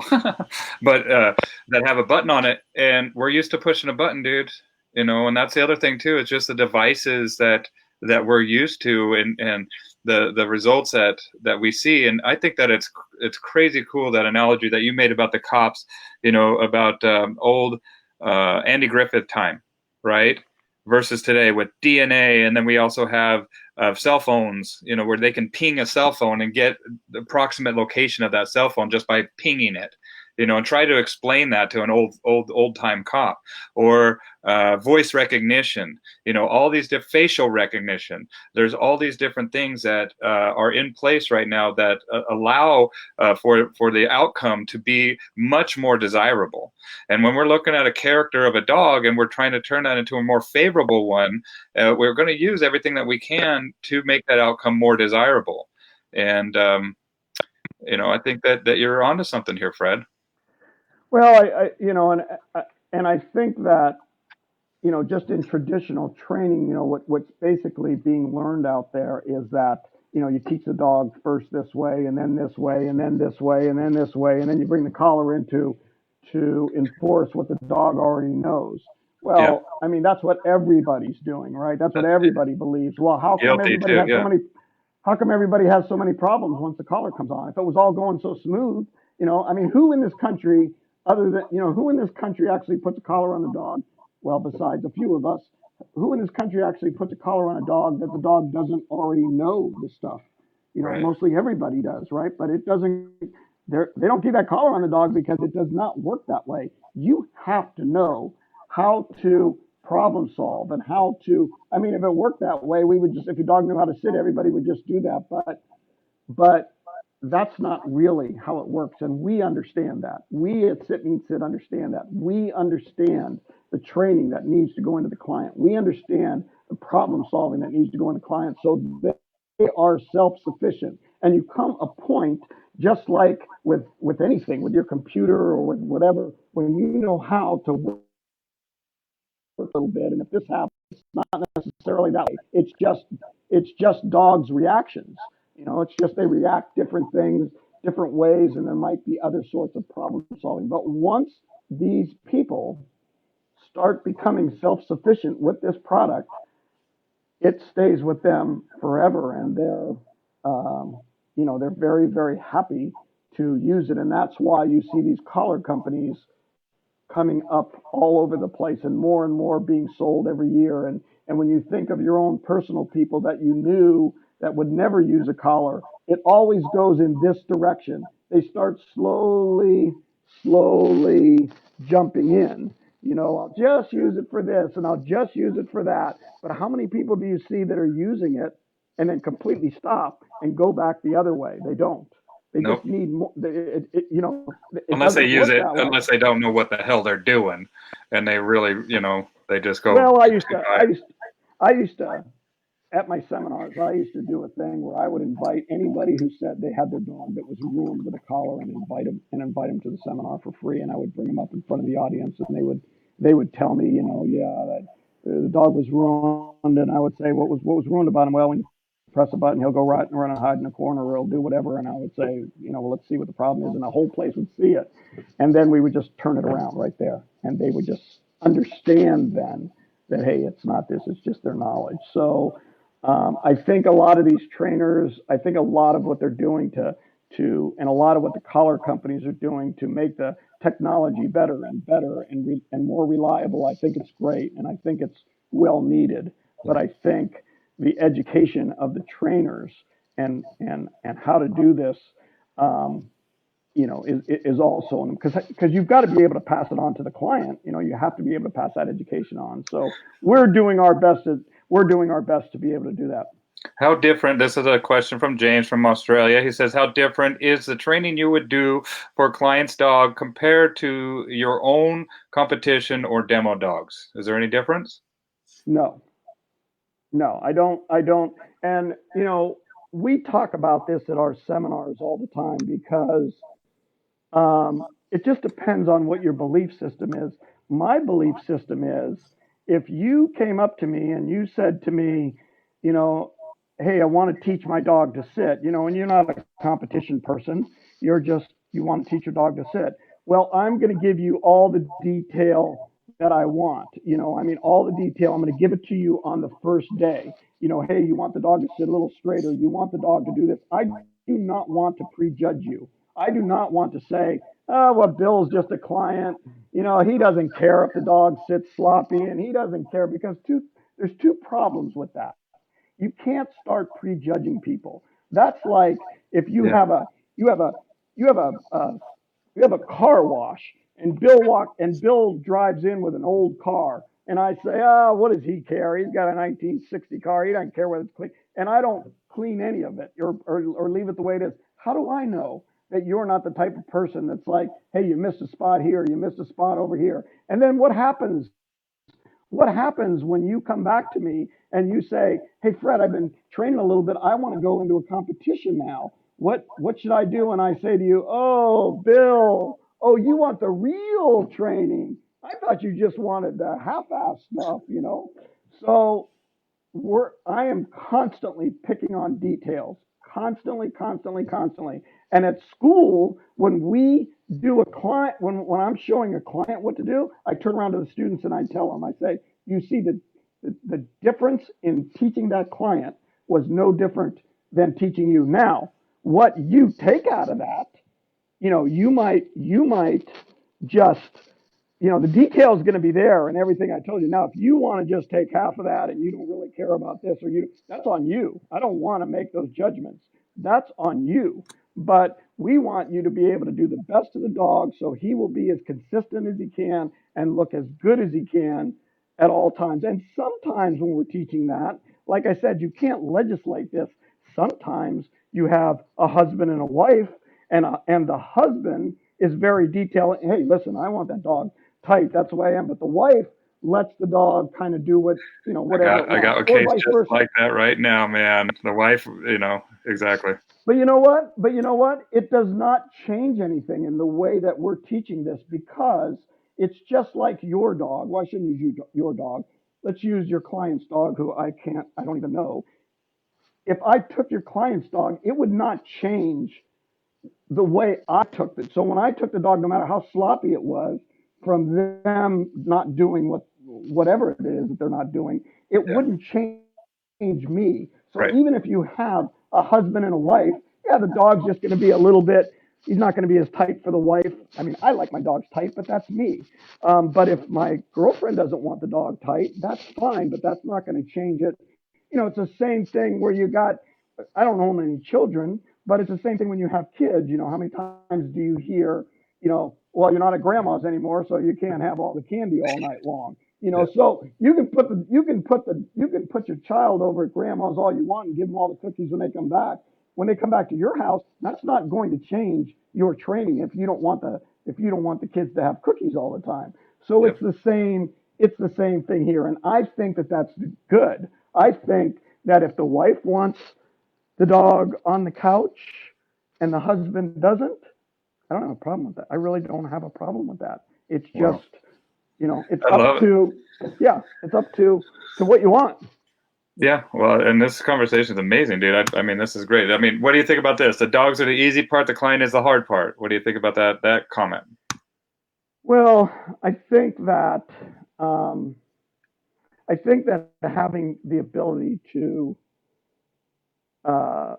But that have a button on it, and we're used to pushing a button, dude. And that's the other thing too. It's just the devices that we're used to, and the results that we see. And I think that it's crazy cool, that analogy that you made about the cops. About old Andy Griffith time, right? Versus today with DNA, and then we also have of cell phones, where they can ping a cell phone and get the approximate location of that cell phone just by pinging it, and try to explain that to an old time cop, or voice recognition, all these facial recognition. There's all these different things that are in place right now that allow for the outcome to be much more desirable. And when we're looking at a character of a dog and we're trying to turn that into a more favorable one, we're going to use everything that we can to make that outcome more desirable. And I think that you're onto something here, Fred. Well, and I think that just in traditional training, what's basically being learned out there is that you teach the dog first this way, and then this way, and then this way, and then this way, and then you bring the collar in to enforce what the dog already knows. Yeah. Well, I mean, that's what everybody's doing, right? That's what everybody believes. Well, Guilty too. Yeah. how come everybody has so many problems once the collar comes on? If it was all going so smooth, I mean, who in this country, other than, who in this country actually puts a collar on the dog? Well, besides a few of us, who in this country actually puts a collar on a dog that the dog doesn't already know the stuff? Right. Mostly everybody does, right? But it doesn't, they don't keep that collar on the dog because it does not work that way. You have to know how to problem solve and how to, I mean, if it worked that way, we would just, if your dog knew how to sit, everybody would just do that. But that's not really how it works. And we understand that. We at Sit Meet Sit understand that. We understand the training that needs to go into the client. We understand the problem solving that needs to go into the client so they are self-sufficient. And you come a point, just like with anything, with your computer or with whatever, when you know how to work a little bit. And if this happens, it's not necessarily that way. It's just dogs' reactions. It's just they react different things, different ways, and there might be other sorts of problem solving. But once these people start becoming self-sufficient with this product, it stays with them forever, and they're very, very happy to use it. And that's why you see these collar companies coming up all over the place and more being sold every year. And when you think of your own personal people that you knew that would never use a collar, it always goes in this direction. They start slowly jumping in. I'll just use it for this and I'll just use it for that. But how many people do you see that are using it and then completely stop and go back the other way? They don't. They just Nope. need more. It Unless they doesn't use work it, that way. unless they don't know what the hell they're doing, and they really, they just go. Well, I used to, at my seminars, I used to do a thing where I would invite anybody who said they had their dog that was ruined with a collar and invite them to the seminar for free. And I would bring them up in front of the audience and they would tell me, yeah, that the dog was ruined. And I would say, what was ruined about him? Well, when you press a button, he'll go right and run and hide in a corner or he'll do whatever. And I would say, well, let's see what the problem is. And the whole place would see it. And then we would just turn it around right there. And they would just understand then that, hey, it's not this, it's just their knowledge. So I think a lot of these trainers, I think a lot of what they're doing and a lot of what the collar companies are doing to make the technology better and better and more reliable, I think it's great. And I think it's well needed. But I think the education of the trainers and how to do this, is also because you've got to be able to pass it on to the client. You have to be able to pass that education on. So we're doing our best to be able to do that. How different, this is a question from James from Australia. He says, how different is the training you would do for a client's dog compared to your own competition or demo dogs? Is there any difference? No, no, I don't. And we talk about this at our seminars all the time because it just depends on what your belief system is. My belief system is if you came up to me and you said to me, you know, hey, I want to teach my dog to sit, and you're not a competition person, you want to teach your dog to sit. Well, I'm going to give you all the detail that I want. I mean, all the detail. I'm going to give it to you on the first day. Hey, you want the dog to sit a little straighter. You want the dog to do this. I do not want to prejudge you. I do not want to say, oh, well, Bill's just a client. He doesn't care if the dog sits sloppy, and he doesn't care because there's two problems with that. You can't start prejudging people. That's like if Yeah. you have a you have you have a car wash, and Bill drives in with an old car, and I say, oh, what does he care? He's got a 1960 car. He doesn't care whether it's clean, and I don't clean any of it or leave it the way it is. How do I know that you're not the type of person that's like, hey, you missed a spot here, you missed a spot over here? And then what happens when you come back to me and you say, hey, Fred, I've been training a little bit. I want to go into a competition now. What should I do? And I say to you, oh, Bill, oh, you want the real training. I thought you just wanted the half-ass stuff. So I am constantly picking on details, constantly, constantly, constantly. And at school, when we do a client, when I'm showing a client what to do, I turn around to the students and I tell them, I say, you see the difference in teaching that client was no different than teaching you. Now, what you take out of that, you might just the detail is going to be there and everything I told you. Now, if you want to just take half of that and you don't really care about this that's on you. I don't want to make those judgments. That's on you. But we want you to be able to do the best of the dog so he will be as consistent as he can and look as good as he can at all times. And sometimes when we're teaching that, like I said, you can't legislate this. Sometimes you have a husband and a wife, and the husband is very detailed. Hey, listen, I want that dog tight. That's the way I am. But the wife lets the dog kind of do whatever it I wants, got a or case vice just versa. like that right now, man. The wife, exactly. But you know what? It does not change anything in the way that we're teaching this because it's just like your dog. Why shouldn't you use your dog? Let's use your client's dog, who I don't even know. If I took your client's dog, it would not change the way I took it. So when I took the dog, no matter how sloppy it was, from them not doing whatever it is that they're not doing, it Yeah. wouldn't change me. So Right. even if you have a husband and a wife, yeah, the dog's just going to be a little bit. He's not going to be as tight for the wife. I mean, I like my dogs tight, but that's me. But if my girlfriend doesn't want the dog tight, that's fine, but that's not going to change it. It's the same thing where I don't own any children, but it's the same thing when you have kids. How many times do you hear, well, you're not at grandma's anymore, so you can't have all the candy all night long. Yeah. So you can put your child over at grandma's all you want and give them all the cookies when they come back. When they come back to your house, that's not going to change your training if you don't want the kids to have cookies all the time. So Yep. it's the same thing here, and I think that that's good. I think that if the wife wants the dog on the couch and the husband doesn't, I don't have a problem with that. I really don't have a problem with that. It's Wow. just, it's I up love it. to, yeah, it's up to what you want. Yeah, well, and this conversation is amazing, dude. I mean, this is great. I mean, what do you think about this? The dogs are the easy part, the client is the hard part. What do you think about that comment? Well, um, I think that having the ability to, uh,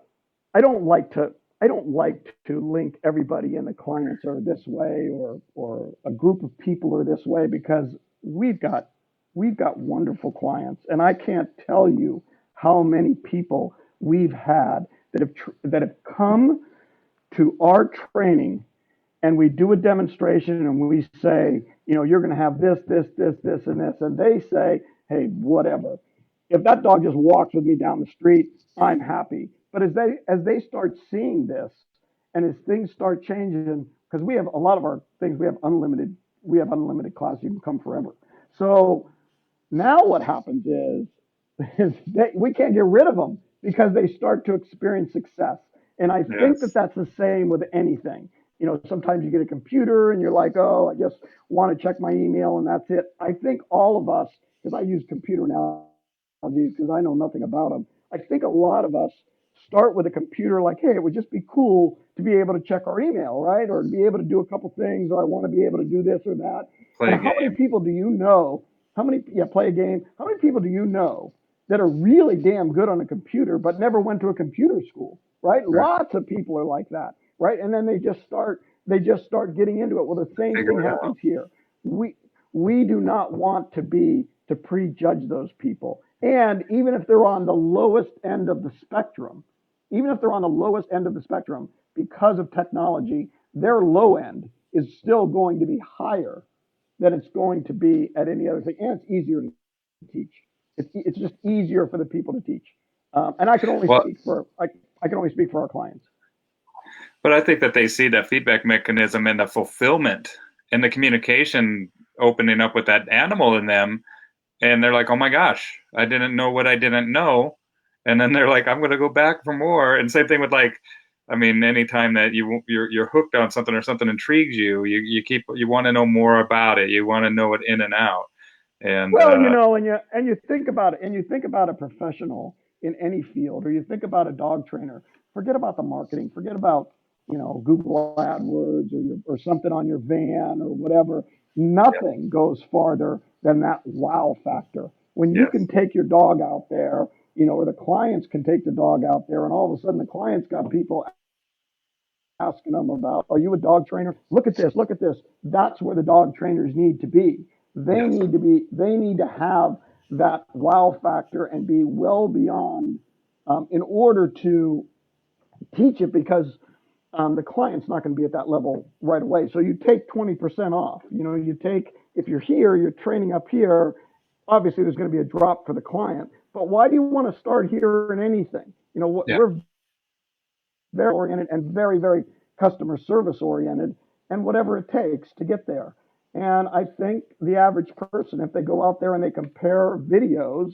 I don't like to, I don't like to link everybody in the clients are this way or a group of people are this way because we've got wonderful clients, and I can't tell you how many people we've had that have come to our training, and we do a demonstration and we say, you're going to have this, this, this, this, and this, and they say, hey, whatever. If that dog just walks with me down the street, I'm happy. But as they start seeing this, and as things start changing, because we have a lot of our things, we have unlimited class. You can come forever. So now what happens is we can't get rid of them because they start to experience success. And I think that Yes. that's the same with anything. sometimes you get a computer and you're like, oh, I just want to check my email and that's it. I think all of us, because I use computer analogies because I know nothing about them. I think a lot of us start with a computer like, hey, it would just be cool to be able to check our email, right? Or to be able to do a couple things, or I want to be able to do this or that. Play And a how many game. people do you know? Play a game. How many people do you know that are really damn good on a computer but never went to a computer school, right? Right. Lots of people are like that, right? And then they just start getting into it. Well, the same Figure thing it out. happens here. We do not want to prejudge those people. And even if they're on the lowest end of the spectrum, even if they're on the lowest end of the spectrum, because of technology, their low end is still going to be higher than it's going to be at any other thing. And it's easier to teach. It's just easier for the people to teach. And I can only Well, speak for I can only speak for our clients. but I think that they see that feedback mechanism and the fulfillment and the communication opening up with that animal in them, and they're like, "Oh my gosh, I didn't know what I didn't know," and then they're like, "I'm going to go back for more." And same thing with like, I mean, anytime that you're hooked on something or something intrigues you, you want to know more about it. You want to know it in and out. And Well, and you think about it, and you think about a professional in any field, or you think about a dog trainer. Forget about the marketing. Forget about Google AdWords or something on your van or whatever. yeah, Nothing goes farther than that wow factor. When you yes, can take your dog out there, or the clients can take the dog out there, and all of a sudden the clients got people asking them about, are you a dog trainer? Look at this, look at this. That's where the dog trainers need to be. yes, They need to have that wow factor and be well beyond in order to teach it because the client's not going to be at that level right away. So you take 20% off. If you're here, you're training up here, obviously there's going to be a drop for the client. But why do you want to start here in anything? yeah. We're very oriented and very, very customer service oriented, and whatever it takes to get there. And I think the average person, if they go out there and they compare videos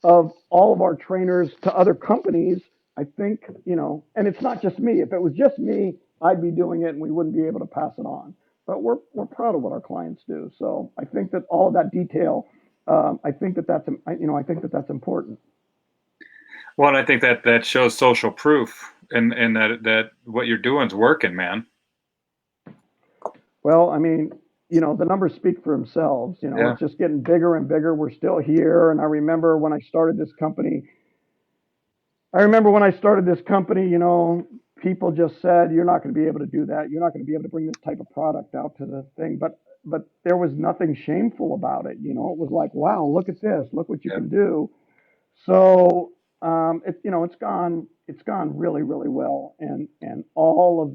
of all of our trainers to other companies, I think, and it's not just me. If it was just me, I'd be doing it and we wouldn't be able to pass it on. But we're proud of what our clients do. So I think that all of that detail, I think that that's important. Well, and I think that that shows social proof, and that what you're doing is working, man. Well, I mean, the numbers speak for themselves. Yeah, It's just getting bigger and bigger. We're still here. And I remember when I started this company, people just said, you're not going to be able to do that. You're not going to be able to bring this type of product out to the thing. But there was nothing shameful about it. It was like, wow, look at this. Look what you yeah. can do. So it's gone really, really well. And all of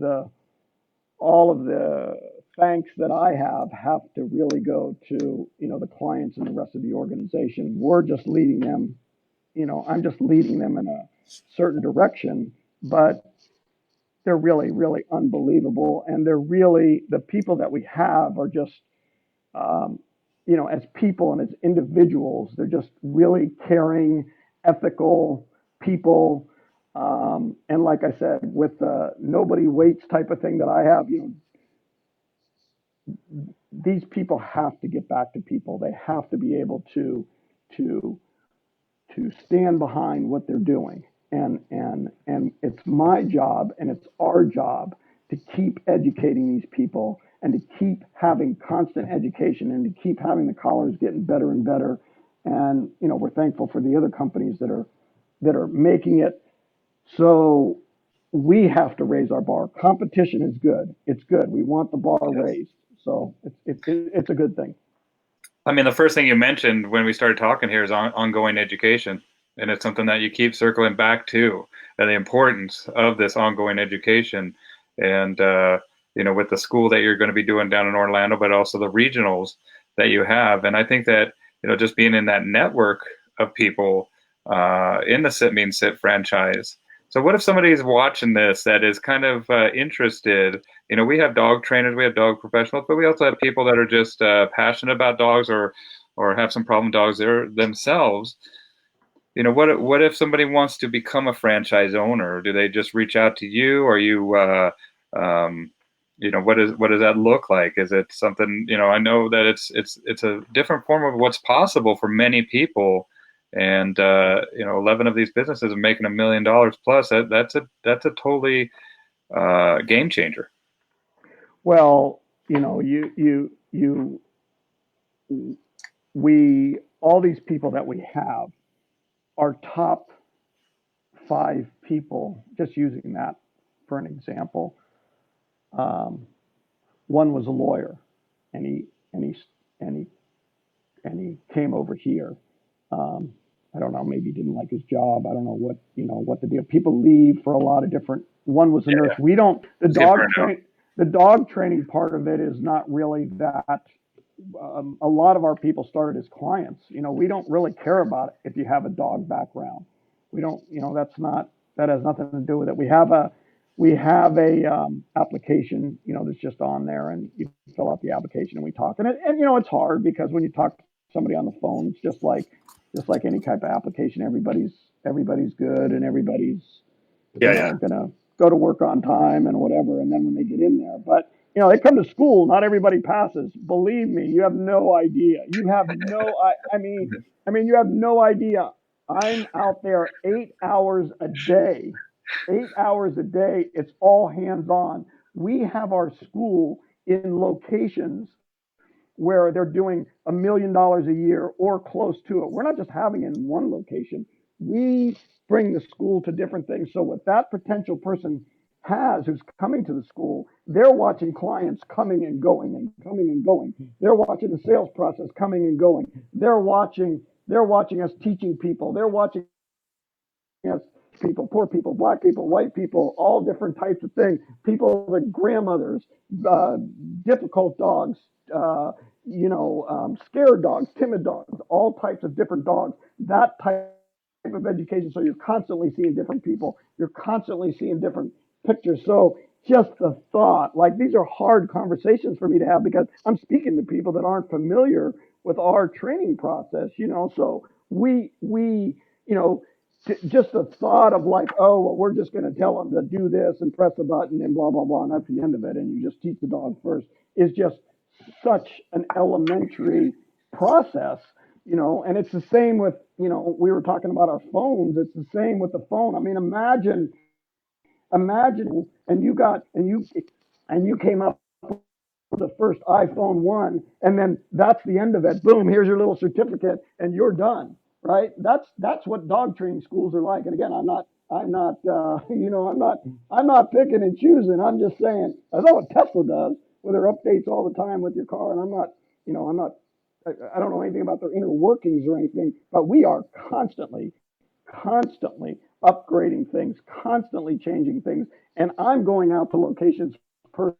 the thanks that I have to really go to the clients and the rest of the organization. We're just leading them. I'm just leading them in a certain direction, but they're really, really unbelievable, and they're really the people that we have are just um, as people and as individuals, they're just really caring, ethical people. And like I said, with the nobody waits type of thing that I have, these people have to get back to people. They have to be able to stand behind what they're doing. And it's my job and it's our job to keep educating these people and to keep having constant education and to keep having the collars getting better and better. And we're thankful for the other companies that are making it. So we have to raise our bar. Competition is good. It's good. We want the bar Yes. raised. So it's a good thing. I mean, the first thing you mentioned when we started talking here is ongoing education, and it's something that you keep circling back to, and the importance of this ongoing education, and with the school that you're going to be doing down in Orlando, but also the regionals that you have, and I think that just being in that network of people in the Sit Mean Sit franchise. So, what if somebody's watching this that is kind of interested? We have dog trainers, we have dog professionals, but we also have people that are just passionate about dogs or have some problem dogs there themselves. What if somebody wants to become a franchise owner? Do they just reach out to you? Are you Um, what does that look like? Is it something, I know that it's a different form of what's possible for many people. And 11 of these businesses are making $1 million plus. That's a totally game changer. Well, we all these people that we have, our top 5 people, just using that for an example, um, one was a lawyer, and he and he and he and he came over here. Um, I don't know, maybe he didn't like his job. I don't know what the deal. People leave for a lot of different. One was a Yeah, nurse. We don't it's getting burned out. the dog training part of it is not really that. A lot of our people started as clients. We don't really care about it if you have a dog background. We don't. That has nothing to do with it. We have a application, that's just on there, and you fill out the application, and we talk. And it's hard because when you talk to somebody on the phone, it's just like any type of application. Everybody's good, and everybody's Yeah, yeah, gonna go to work on time and whatever. And then when they get in there, but they come to school. Not everybody passes. Believe me, you have no idea. You have no. I mean, you have no idea. I'm out there 8 hours a day. 8 hours a day. It's all hands on. We have our school in locations where they're doing $1 million a year or close to it. We're not just having it in one location. We bring the school to different things. So what that potential person has who's coming to the school, they're watching clients coming and going and coming and going. They're watching the sales process coming and going. They're watching us teaching people. They're watching us people, poor people, black people, white people, all different types of things. People, the grandmothers, uh, difficult dogs, scared dogs, timid dogs, all types of different dogs. That type of education. So you're constantly seeing different people. You're constantly seeing different pictures. So just the thought, like these are hard conversations for me to have because I'm speaking to people that aren't familiar with our training process. So you know, just the thought of like, oh, well, we're just going to tell them to do this and press the button and blah, blah, blah. And that's the end of it. And you just teach the dog first is just such an elementary process, and it's the same with, we were talking about our phones. It's the same with the phone. I mean, imagine, and you came up with the first iPhone 1, and then that's the end of it. Boom, here's your little certificate, and you're done, right? That's what dog training schools are like. And again, I'm not picking and choosing. I'm just saying, I know what Tesla does with their updates all the time with your car, and I'm not, I don't know anything about their inner workings or anything, but we are constantly upgrading things, constantly changing things. And I'm going out to locations per.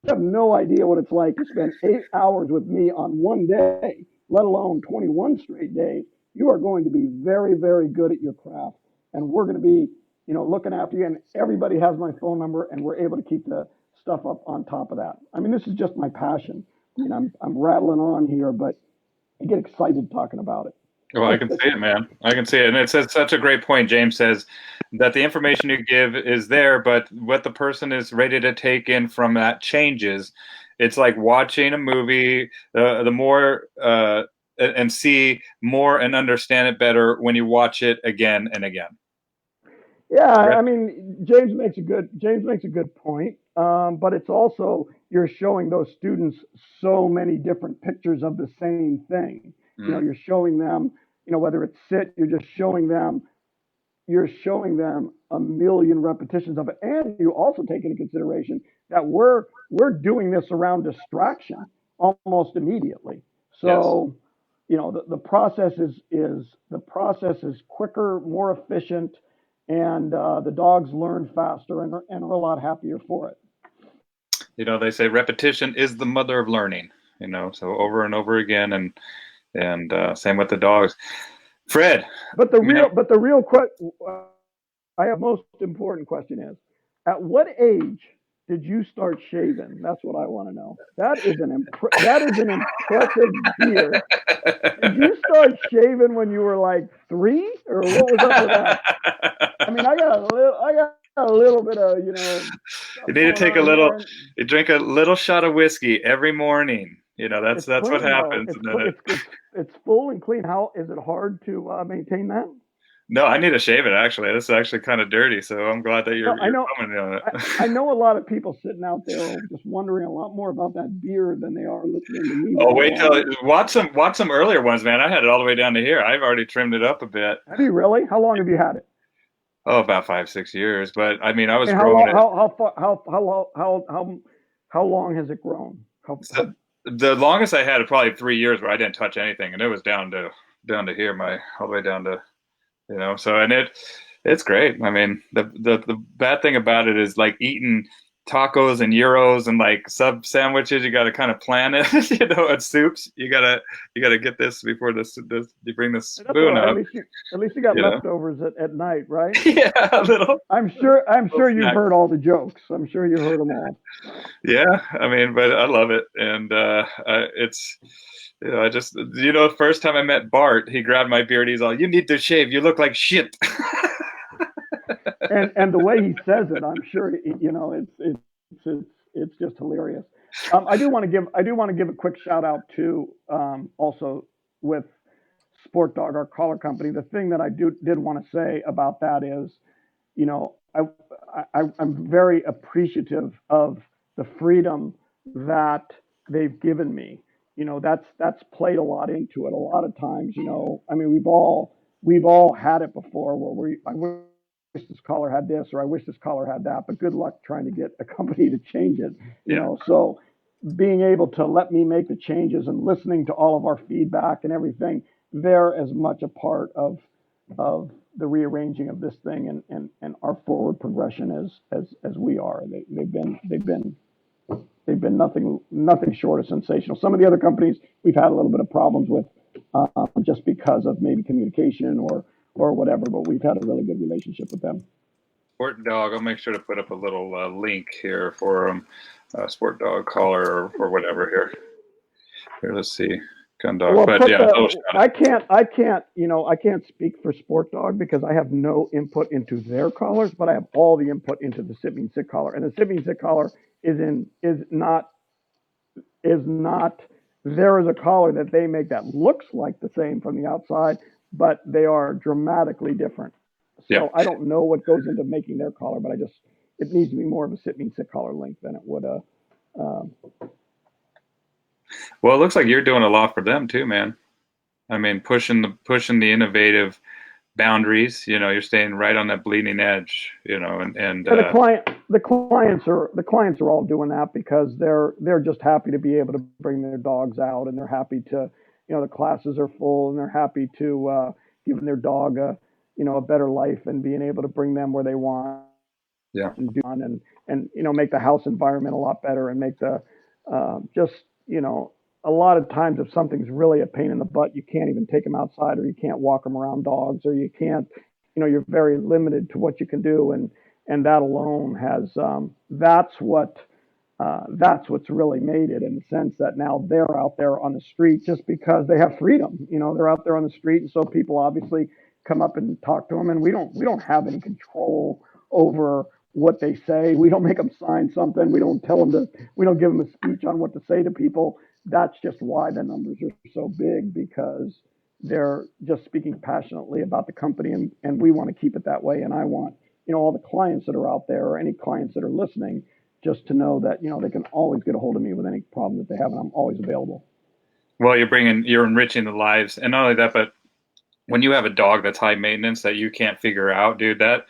You have no idea what it's like to spend 8 hours with me on one day, let alone 21 straight days. You are going to be very, very good at your craft. And we're going to be, looking after you. And everybody has my phone number, and we're able to keep the stuff up on top of that. I mean, this is just my passion. I mean, I'm rattling on here, but I get excited talking about Well, I it. can see it, man. I can see it. And it says such a great point. James says that the information you give is there, but what the person is ready to take in from that changes. It's like watching a movie, the more, and see more and understand it better when you watch it again and again. Yeah, Right? I mean, James makes a good point, but it's also you're showing those students so many different pictures of the same thing. Mm. You're showing them, whether it's sit, you're showing them a million repetitions of it, and you also take into consideration that we're doing this around distraction almost immediately. Yes. So, the process is quicker, more efficient, and the dogs learn faster and are a lot happier for it. They say repetition is the mother of learning, so over and over again. And same with the dogs. Fred, But the man, real, but the real question, I have most important question is, at what age did you start shaving? That's what I want to know. That is an impressive beard. Did you start shaving when you were like 3, or what was up with that? I mean, I got a little bit of You stuff need to going take a on little. here, and You drink a little shot of whiskey every morning. That's it's what clean though. happens. And then It's full and clean. How is it hard to maintain that? no, I need to shave it. Actually, this is actually kind of dirty. So I'm glad that No, you're coming on I, it. I know a lot of people sitting out there are just wondering a lot more about that beard than they are listening to me Oh, babble wait till on. watch some earlier ones, man. I had it all the way down to here. I've already trimmed it up a bit. Have you really? How long have you had it? Oh, about 5 6 years. But I mean, I was And how growing long? it. How long has it grown? So the longest I had it probably 3 years where I didn't touch anything, and it was down to here, my all the way down to So and it's great. I mean, the bad thing about it is like eating tacos and euros and like sub sandwiches. You got to kind of plan it, and soups. You gotta get this before this you bring the That's all spoon right. up. At least you got You know, leftovers at night, right? yeah, a I'm I'm little sure you've snack. heard all the jokes. I'm sure you heard them all. Yeah, I mean, but I love it, and it's. I just, the first time I met Bart, he grabbed my beard. He's all, "You need to shave. You look like shit." And the way he says it, I'm sure it's just hilarious. I do want to give a quick shout out to also with Sport Dog, our collar company. The thing that I did want to say about that is, you know, I'm very appreciative of the freedom that they've given me. That's played a lot into it. A lot of times, I mean, we've all had it before where I wish this collar had this or I wish this collar had that, but good luck trying to get a company to change it. Yeah. So being able to let me make the changes and listening to all of our feedback and everything, they're as much a part of the rearranging of this thing and our forward progression as we are. They've been nothing short of sensational. Some of the other companies we've had a little bit of problems with, just because of maybe communication or whatever, but we've had a really good relationship with them. Sport Dog. I'll make sure to put up a little link here for Sport Dog collar or whatever here. Here, let's see, Gun Dog. Well, But put yeah, the oh, shut up. I can't speak for Sport Dog because I have no input into their collars, but I have all the input into the Sit Mean Sit collar, and the Sit Mean Sit collar is not there is a collar that they make that looks like the same from the outside, but they are dramatically different. Yeah. So I don't know what goes into making their collar, but it needs to be more of a Sit Mean Sit collar length than it would a. Well, it looks like you're doing a lot for them too, man. I mean, pushing the innovative boundaries. You're staying right on that bleeding edge. And And the clients are all doing that because they're just happy to be able to bring their dogs out, and they're happy to, the classes are full, and they're happy to giving their dog a better life and being able to bring them where they want yeah, and do and make the house environment a lot better and make the just a lot of times if something's really a pain in the butt, you can't even take them outside, or you can't walk them around dogs, or you can't, you're very limited to what you can do, and that alone has that's what's really made it, in the sense that now they're out there on the street just because they have freedom. They're out there on the street, and so people obviously come up and talk to them, and we don't have any control over what they say. We don't make them sign something. We don't give them a speech on what to say to people. That's just why the numbers are so big, because they're just speaking passionately about the company, and we want to keep it that way. And I want, all the clients that are out there, or any clients that are listening, just to know that, they can always get a hold of me with any problem that they have, and I'm always available. well, you're enriching the lives, and not only that, but when you have a dog that's high maintenance that you can't figure out, dude, that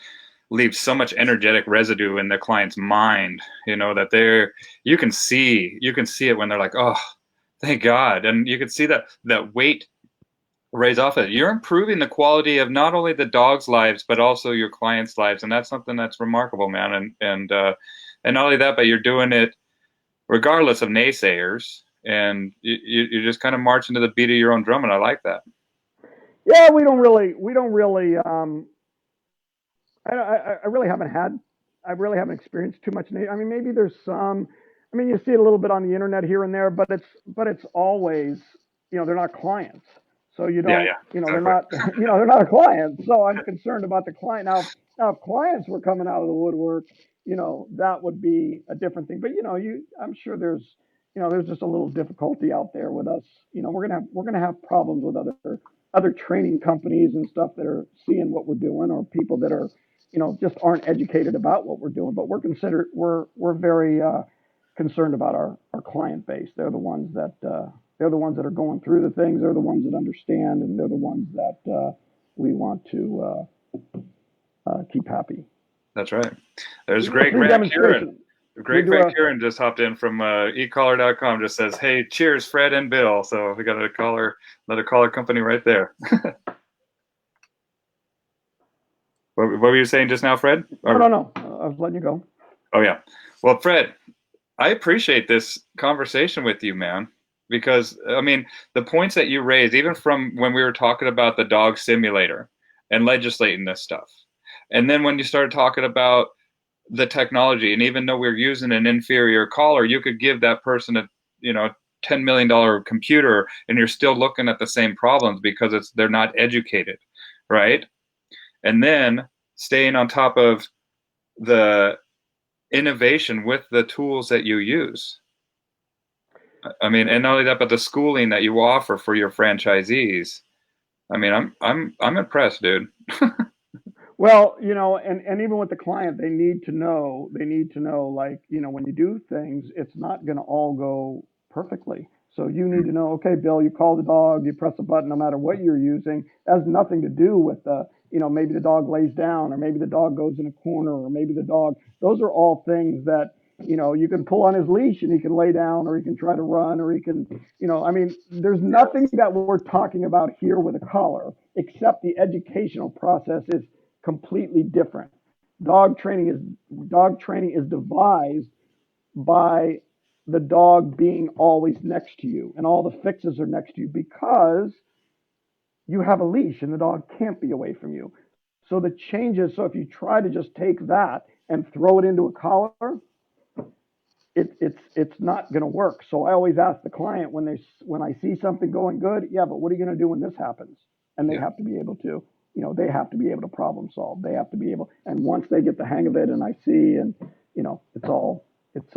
leaves so much energetic residue in the client's mind. That you can see it when they're like, oh, thank God, and you can see that weight raise off it. You're improving the quality of not only the dog's lives but also your clients' lives, and that's something that's remarkable, man. And not only that, but you're doing it regardless of naysayers, and you're just kind of marching to the beat of your own drum, and I like that. Yeah, we don't really. I really haven't had, I really haven't experienced too much. I mean, maybe there's some. I mean, you see it a little bit on the internet here and there, but it's always, they're not clients, so you Yeah, don't, yeah, they're exactly. not, they're not a client. So I'm concerned about the client now. Now, if clients were coming out of the woodwork, that would be a different thing. But I'm sure there's just a little difficulty out there with us. We're gonna have problems with other training companies and stuff that are seeing what we're doing, or people that are, just aren't educated about what we're doing. But we're very concerned about our client base. They're the ones that are going through the things. They're the ones that understand, and they're the ones that we want to keep happy. That's right. There's We do a Greg free Van Kuren. demonstration. We Greg do Van a Kuren just hopped in from ecaller.com. Just says, "Hey, cheers, Fred and Bill." So we got another caller company right there. What were you saying just now, Fred? no. I was letting you go. Oh yeah. Well, Fred, I appreciate this conversation with you, man, because I mean, the points that you raised, even from when we were talking about the dog simulator and legislating this stuff, and then when you started talking about the technology, and even though we're using an inferior collar, you could give that person a, $10 million computer, and you're still looking at the same problems because they're not educated, right? And then staying on top of the innovation with the tools that you use. I mean, and not only that, but the schooling that you offer for your franchisees. I mean, I'm impressed, dude. Well, and even with the client, they need to know, like, when you do things, it's not going to all go perfectly. So you need to know, okay, Bill, you call the dog, you press a button, no matter what you're using. That has nothing to do with maybe the dog lays down, or maybe the dog goes in a corner, or maybe those are all things that, you can pull on his leash and he can lay down, or he can try to run, or he can, I mean, there's nothing that we're talking about here with a collar, except the educational process is completely different. Dog training is devised by the dog being always next to you, and all the fixes are next to you, because you have a leash and the dog can't be away from you. So the changes. So if you try to just take that and throw it into a collar, it's not going to work. So I always ask the client, when I see something going good, yeah, but what are you going to do when this happens? And they Yeah. have to be able to, they have to be able to problem solve. They have to be able, and once they get the hang of it, and I see, and it's all, it's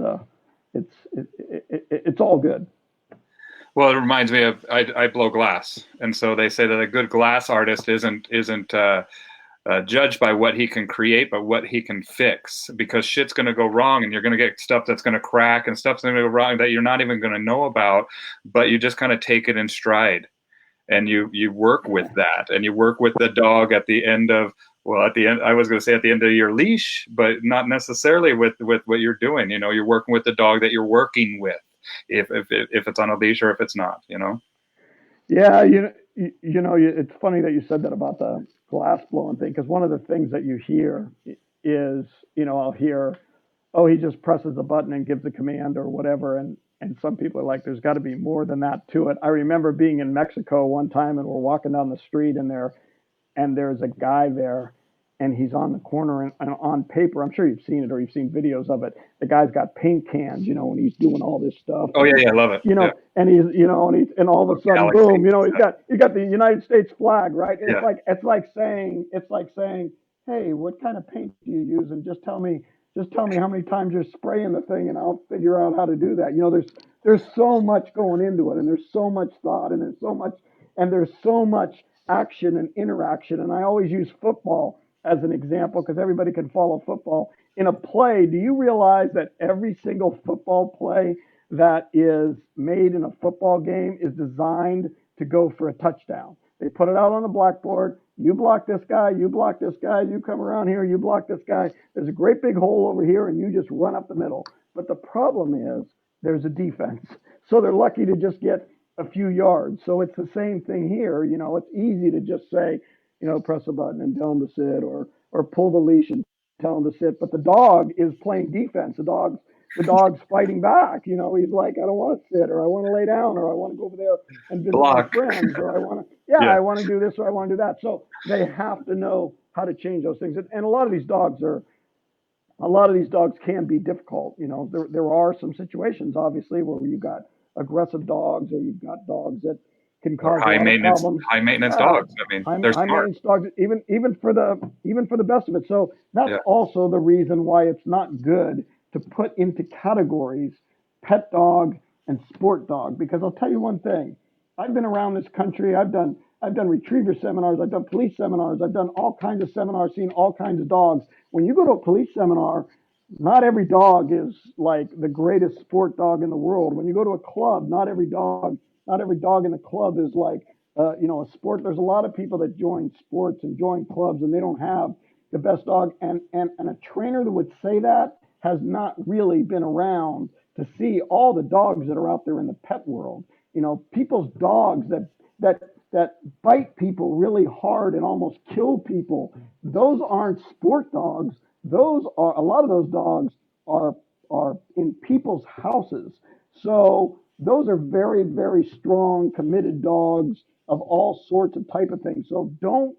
all good. Well, it reminds me of I blow glass, and so they say that a good glass artist isn't judged by what he can create, but what he can fix. Because shit's going to go wrong, and you're going to get stuff that's going to crack, and stuff's going to go wrong that you're not even going to know about. But you just kind of take it in stride, and you work with that, and you work with the dog at the end of. Well, at the end, I was going to say at the end of your leash, but not necessarily with what you're doing. You're working with the dog that you're working with, if it's on a leash or if it's not. Yeah, it's funny that you said that about the glass blowing thing, because one of the things that you hear is, I'll hear, oh, he just presses a button and gives a command or whatever, and some people are like, there's got to be more than that to it. I remember being in Mexico one time, and we're walking down the street, and there's a guy there, and he's on the corner, and on paper, I'm sure you've seen it or you've seen videos of it. The guy's got paint cans, and he's doing all this stuff. Oh yeah, I love it. Yeah. And and all of a sudden, Galaxy. boom, you got the United States flag, right? And Yeah. it's like saying, hey, what kind of paint do you use? And just tell me how many times you're spraying the thing, and I'll figure out how to do that. There's so much going into it, and there's so much thought, and there's so much action and interaction. And I always use football as an example, because everybody can follow football. In a play, do you realize that every single football play that is made in a football game is designed to go for a touchdown? They put it out on the blackboard. You block this guy, you block this guy, you come around here, you block this guy. There's a great big hole over here, and you just run up the middle. But the problem is there's a defense. So they're lucky to just get a few yards. So it's the same thing here. It's easy to just say, press a button and tell them to sit, or pull the leash and tell them to sit. But the dog is playing defense. The dog's fighting back. He's like, I don't want to sit, or I want to lay down, or I want to go over there and visit my friends, or I want to, Yeah. I want to do this, or I want to do that. So they have to know how to change those things. And a lot of these dogs can be difficult. There are some situations, obviously, where you've got aggressive dogs, or you've got dogs that can or cause a lot of problems. high maintenance Uh, dogs. I mean, they're high smart. maintenance dogs, even for the best of it. So that's Yeah. also the reason why it's not good to put into categories pet dog and sport dog. Because I'll tell you one thing, I've been around this country. I've done retriever seminars. I've done police seminars. I've done all kinds of seminars, seen all kinds of dogs. When you go to a police seminar, not every dog is like the greatest sport dog in the world. When you go to a club, not every dog in the club is like, a sport. There's a lot of people that join sports and join clubs, and they don't have the best dog. And a trainer that would say that has not really been around to see all the dogs that are out there in the pet world. People's dogs that that bite people really hard and almost kill people. Those aren't sport dogs. Those are a lot of those dogs are in people's houses. So those are very, very strong, committed dogs of all sorts of type of things. So don't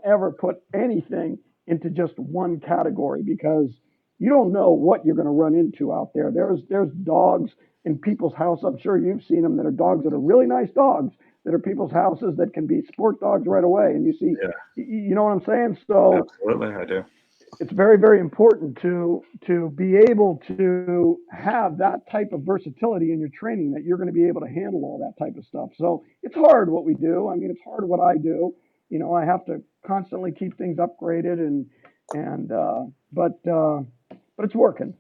ever put anything into just one category, because you don't know what you're going to run into out there. There's dogs in people's house. I'm sure you've seen them, that are dogs that are really nice dogs that are people's houses that can be sport dogs right away. And you see, Yeah. you know what I'm saying? So Absolutely, I do. it's very, very important to be able to have that type of versatility in your training, that you're going to be able to handle all that type of stuff. So it's hard what we do. I mean, it's hard what I do. I have to constantly keep things upgraded, and but it's working.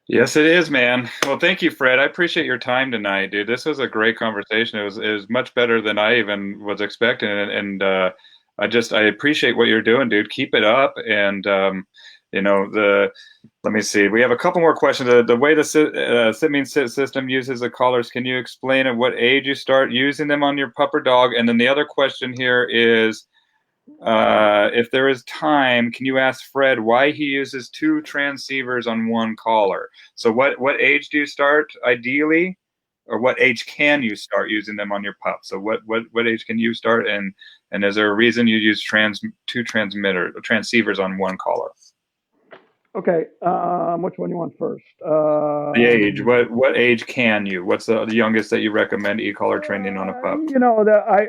Yes, it is, man. Well, thank you, Fred. I appreciate your time tonight, dude. This was a great conversation. It was much better than I even was expecting, and I appreciate what you're doing, dude. Keep it up, and the let me see. We have a couple more questions. The way the sit mean sit system uses the collars. Can you explain at what age you start using them on your pup or dog? And then the other question here is, if there is time, can you ask Fred why he uses two transceivers on one collar? So what age do you start ideally, or what age can you start using them on your pup? So what age can you start, and is there a reason you use two transceivers on one collar? Okay, which one you want first? The age. What age can you? What's the youngest that you recommend e-collar training on a pup?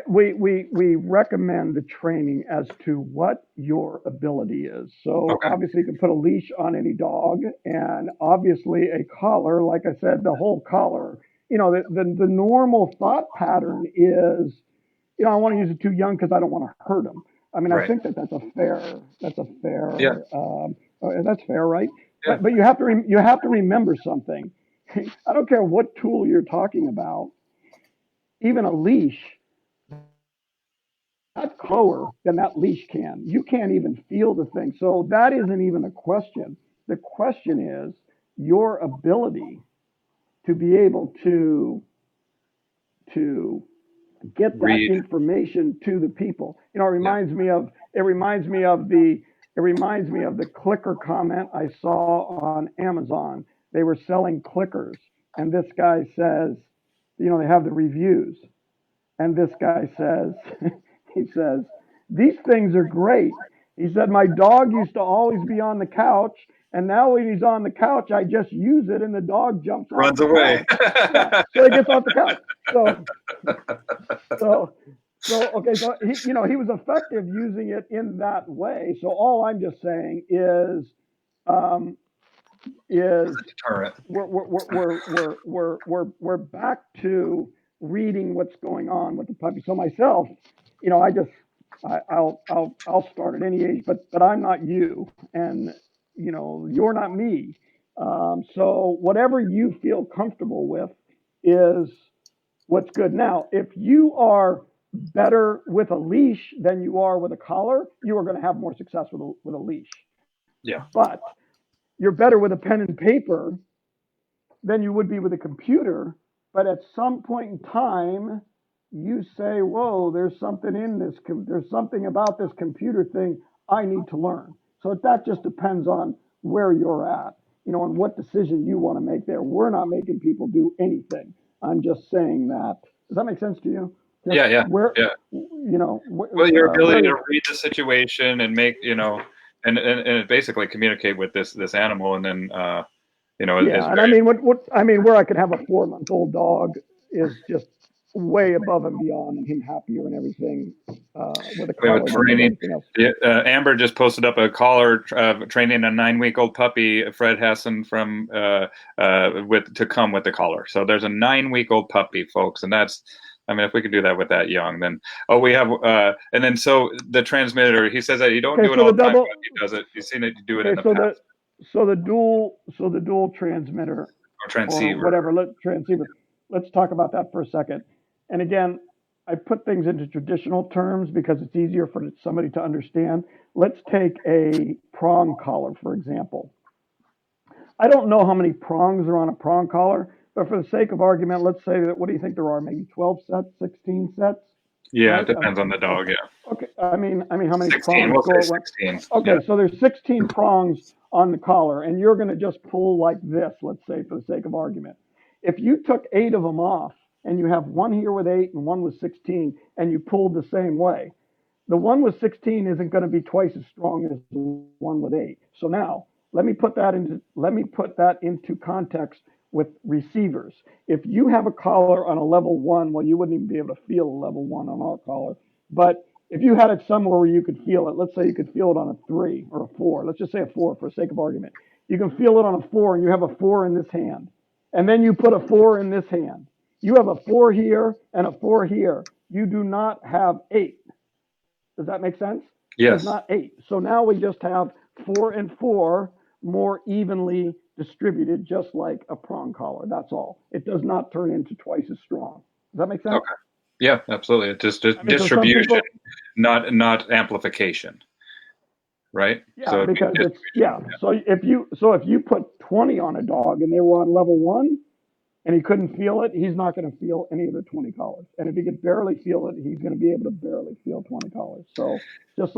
We recommend the training as to what your ability is. So Okay. obviously you can put a leash on any dog, and obviously a collar. Like I said, the whole collar. The normal thought pattern is, I want to use it too young because I don't want to hurt them. I mean, I Right. think that's a Yeah. fair, that's fair, right? Yeah. But you have to remember something. I don't care what tool you're talking about. Even a leash, not slower than that leash can. You can't even feel the thing. So that isn't even a question. The question is your ability to be able to get that Read. information to the people. Yeah. It reminds me of the clicker comment I saw on Amazon. They were selling clickers, and this guy says, they have the reviews, and this guy says, he says, these things are great. He said, my dog used to always be on the couch, and now when he's on the couch, I just use it, and the dog jumps off Runs the away. couch. Yeah, so he gets off the couch. So okay, so he was effective using it in that way. So all I'm just saying um, is Deterrent. we're back to reading what's going on with the puppy. So myself, I just I'll start at any age, but I'm not you, and you're not me. So whatever you feel comfortable with is what's good. Now, if you are better with a leash than you are with a collar, you are going to have more success with a leash. Yeah. But you're better with a pen and paper than you would be with a computer. But at some point in time, you say, whoa, there's something in this, there's something about this computer thing I need to learn. So that just depends on where you're at, and what decision you want to make there. We're not making people do anything. I'm just saying that. Does that make sense to you? Just Yeah. Yeah. where, Yeah. Well, your ability to read the situation and make, and basically communicate with this animal, and then is yeah, and I very. mean, where I could have a 4-month-old dog is just way above and beyond and him happier and everything with a With collar than with training. anything else. Amber just posted up a collar training a 9-week-old puppy, Fred Hassen, from with to come with the collar. So there's a 9-week-old puppy, folks, and that's. I mean, if we could do that with that young, then we have, and then so the transmitter. He says that you don't Okay, do it so all the the time, double. but he does it. You've seen it do it in Okay, the past. so the dual transmitter Or or transceiver. whatever transceiver. Let's talk about that for a second. And again, I put things into traditional terms because it's easier for somebody to understand. Let's take a prong collar, for example. I don't know how many prongs are on a prong collar, but for the sake of argument, let's say that, what do you think there are? Maybe 12 sets, 16 sets, Yeah, it right? depends on the dog. Yeah, Okay. I mean, how many 16. prongs We'll go say around? 16. Okay, Yeah. so there's 16 prongs on the collar, and you're going to just pull like this, let's say, for the sake of argument. If you took 8 of them off, and you have one here with 8 and one with 16, and you pulled the same way, the one with 16 isn't going to be twice as strong as the one with 8. So now let me put that into context with receivers. If you have a collar on a level 1, well, you wouldn't even be able to feel a level 1 on our collar. But if you had it somewhere where you could feel it, let's say you could feel it on a 3 or a 4. Let's just say a 4 for the sake of argument. You can feel it on a 4, and you have a 4 in this hand. And then you put a 4 in this hand. You have a 4 here and a 4 here. You do not have 8. Does that make sense? There's Yes. not 8. So now we just have 4 and 4 more evenly distributed, just like a prong collar. That's all. It does not turn into twice as strong. Does that make sense? Okay. Yeah, absolutely. It's just I mean, so some distribution, people, not amplification, right? yeah, So it'd be because it's yeah. distribution. So if you put 20 on a dog and they were on level 1, and he couldn't feel it, he's not going to feel any of the 20 collars. And if he could barely feel it, he's going to be able to barely feel 20 collars. So Well, just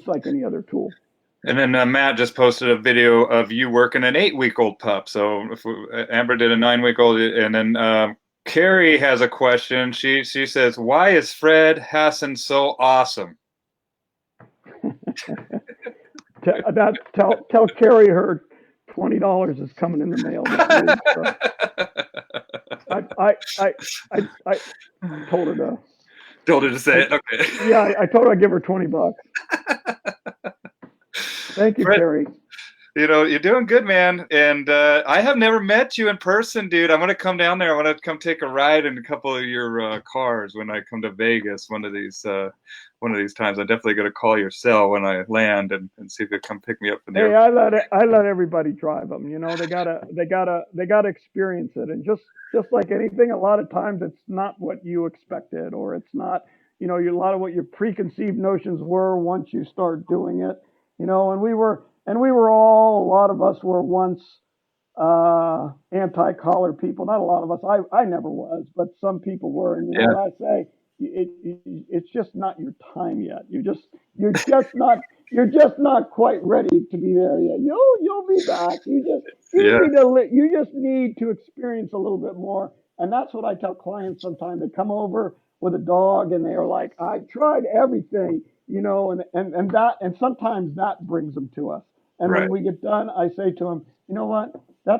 like any other tool. and then Matt just posted a video of you working an 8-week-old pup. So if Amber did a 9-week-old, and then Carrie has a question. She says, "Why is Fred Hassen so awesome?" Tell Carrie her $20 is coming in the mail this week. So I told her to. Told her to say I, it. Okay. yeah, I told her I'd give her $20. Thank you, Fred, Carrie. you're doing good, man. And I have never met you in person, dude. I'm gonna come down there. I want to come take a ride in a couple of your cars when I come to Vegas. One of these times. I'm definitely gonna call your cell when I land and see if you come pick me up from Hey, there. I let everybody drive them. You know, they gotta experience it. And just like anything, a lot of times it's not what you expected, or it's not, a lot of what your preconceived notions were once you start doing it. A lot of us were once anti-collar people. Not a lot of us. I never was, but some people were. And you know Yeah, what I say? It's just not your time yet. You're just not quite ready to be there yet. You'll be back. yeah, You just need to experience a little bit more. And that's what I tell clients sometimes. They come over with a dog and they're like, I tried everything, and sometimes that brings them to us. And right. when we get done, I say to them, you know what? They're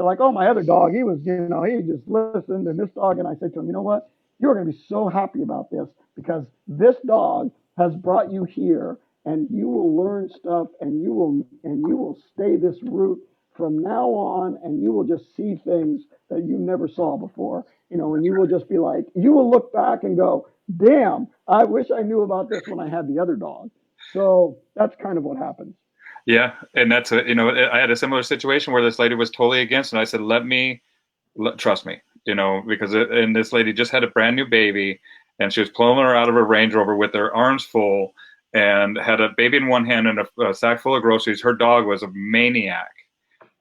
like, oh, my other dog, he just listened, and this dog. And I say to him, you know what? You're going to be so happy about this because this dog has brought you here, and you will learn stuff, and you will stay this route from now on, and you will just see things that you never saw before. And you will just be like, you will look back and go, damn, I wish I knew about this when I had the other dog. So that's kind of what happens. Yeah, and I had a similar situation where this lady was totally against, and I said, trust me, because and this lady just had a brand new baby, and she was pulling her out of her Range Rover with her arms full, and had a baby in one hand and a sack full of groceries. Her dog was a maniac,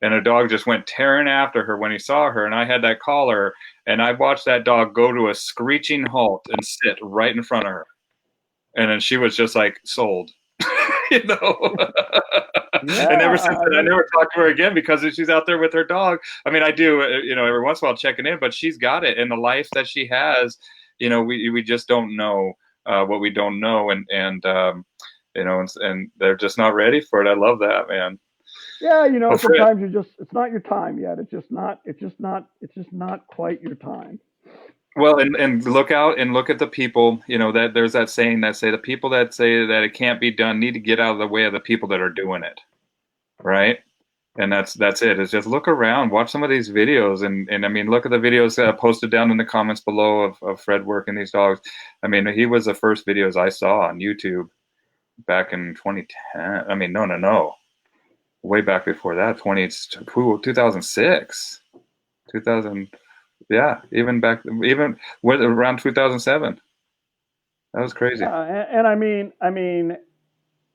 and her dog just went tearing after her when he saw her, and I had that collar, and I watched that dog go to a screeching halt and sit right in front of her, and then she was just like sold. you know. And ever since Yeah, then, I never talked to her again because she's out there with her dog. I mean, I do, every once in a while checking in, but she's got it. And the life that she has, we just don't know what we don't know, and they're just not ready for it. I love that, man. yeah. Well, Fred, Sometimes it's not your time yet. It's just not quite your time. Well, and look out and look at the people, that there's that saying that say the people that say that it can't be done need to get out of the way of the people that are doing it, right? And that's it. It's just look around, watch some of these videos, and I mean, look at the videos posted down in the comments below of Fred working these dogs. I mean, he was the first videos I saw on YouTube back in 2010. I mean, no, way back before that, 2006, 2000. Yeah, even around 2007. That was crazy. And I mean,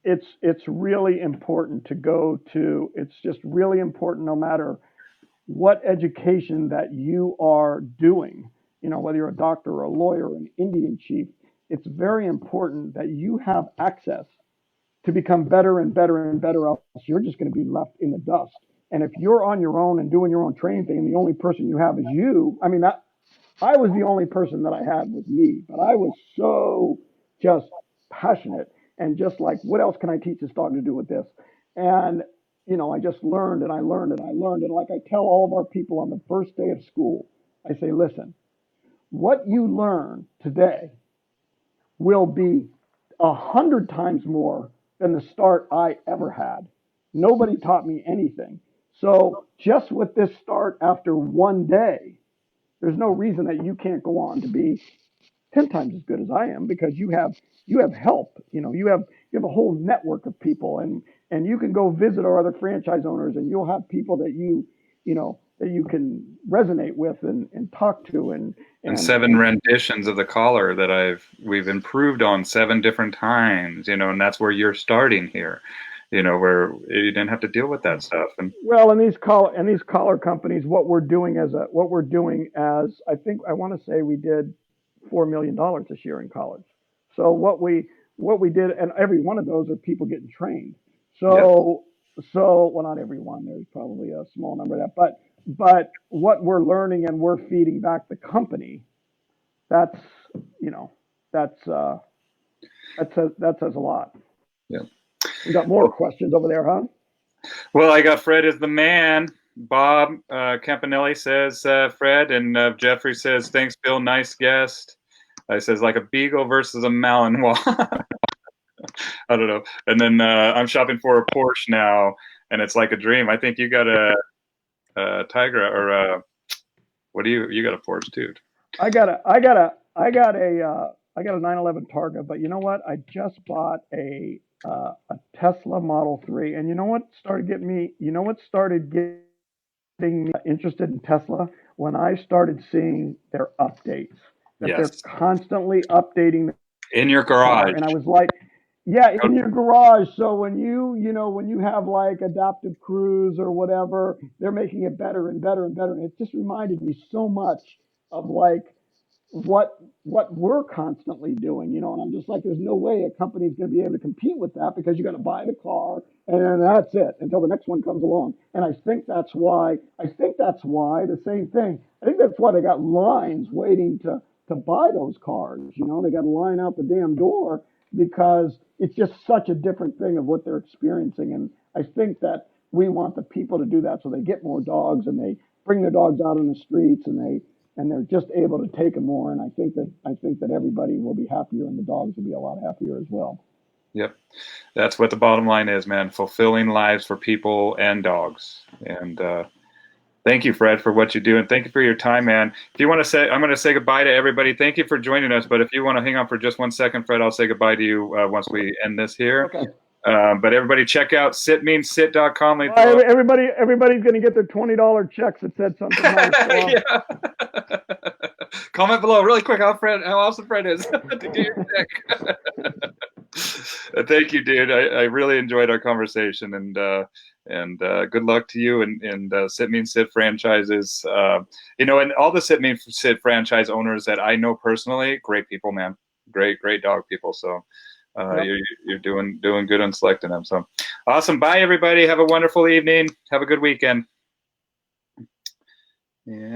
it's really important to go to. It's just really important, no matter what education that you are doing. Whether you're a doctor or a lawyer or an Indian chief, it's very important that you have access to become better and better and better, else you're just going to be left in the dust. And if you're on your own and doing your own training thing, and the only person you have is you, I mean, I was the only person that I had with me, but I was so just passionate and just like, what else can I teach this dog to do with this? And, I just learned and I learned and I learned. And like I tell all of our people on the first day of school, I say, listen, what you learn today will be 100 times more than the start I ever had. Nobody taught me anything. So just with this start after one day, there's no reason that you can't go on to be 10 times as good as I am, because you have help. You have a whole network of people, and you can go visit our other franchise owners, and you'll have people that you can resonate with and talk to, And and seven and renditions of the collar that we've improved on 7 different times, and that's where you're starting here, where you didn't have to deal with that stuff. And well, and these collar companies, what we're doing as I think I want to say we did $4 million this year in collars. So what we did, and every one of those are people getting trained. yep, So well, not every one. There's probably a small number of that, but what we're learning and we're feeding back the company. That's you know that's that says a lot. yep. We got more questions over there, huh? Well, I got Fred is the man. Bob Campanelli says Fred, and Jeffrey says thanks, Bill. Nice guest. I says like a beagle versus a Malinois. I don't know. And then I'm shopping for a Porsche now, and it's like a dream. I think you got a Tiger, or what do you got a Porsche too? I got a 911 Targa, but you know what? I just bought a Tesla Model 3, and you know what started getting me? You know what started getting me interested in Tesla? When I started seeing their updates, that they're Yes, constantly updating in your car, garage. and I was like, yeah, in your garage. So when you have like adaptive cruise or whatever, they're making it better and better and better. And it just reminded me so much of like what we're constantly doing, and I'm just like, there's no way a company's going to be able to compete with that, because you got to buy the car and then that's it until the next one comes along. And I think that's why the same thing. I think that's why they got lines waiting to buy those cars. They got to line out the damn door, because it's just such a different thing of what they're experiencing. And I think that we want the people to do that, so they get more dogs and they bring their dogs out on the streets, and they're just able to take them more. And I think that everybody will be happier, and the dogs will be a lot happier as well. Yep, that's what the bottom line is, man. Fulfilling lives for people and dogs. And thank you, Fred, for what you do, and thank you for your time, man. If you want to say, I'm going to say goodbye to everybody. Thank you for joining us. But if you want to hang on for just 1 second, Fred, I'll say goodbye to you once we end this here. Okay. But everybody, check out sitmeansit.com. Everybody's going to get their $20 checks that said something nice. Yeah. Comment below really quick how awesome Fred is to get your check. Thank you, dude. I really enjoyed our conversation, and good luck to you and Sit Mean Sit franchises. And all the Sit Mean Sit franchise owners that I know personally, great people, man. Great dog people. So Yep. you're doing good on selecting them. So awesome. Bye, everybody. Have a wonderful evening. Have a good weekend. Yeah.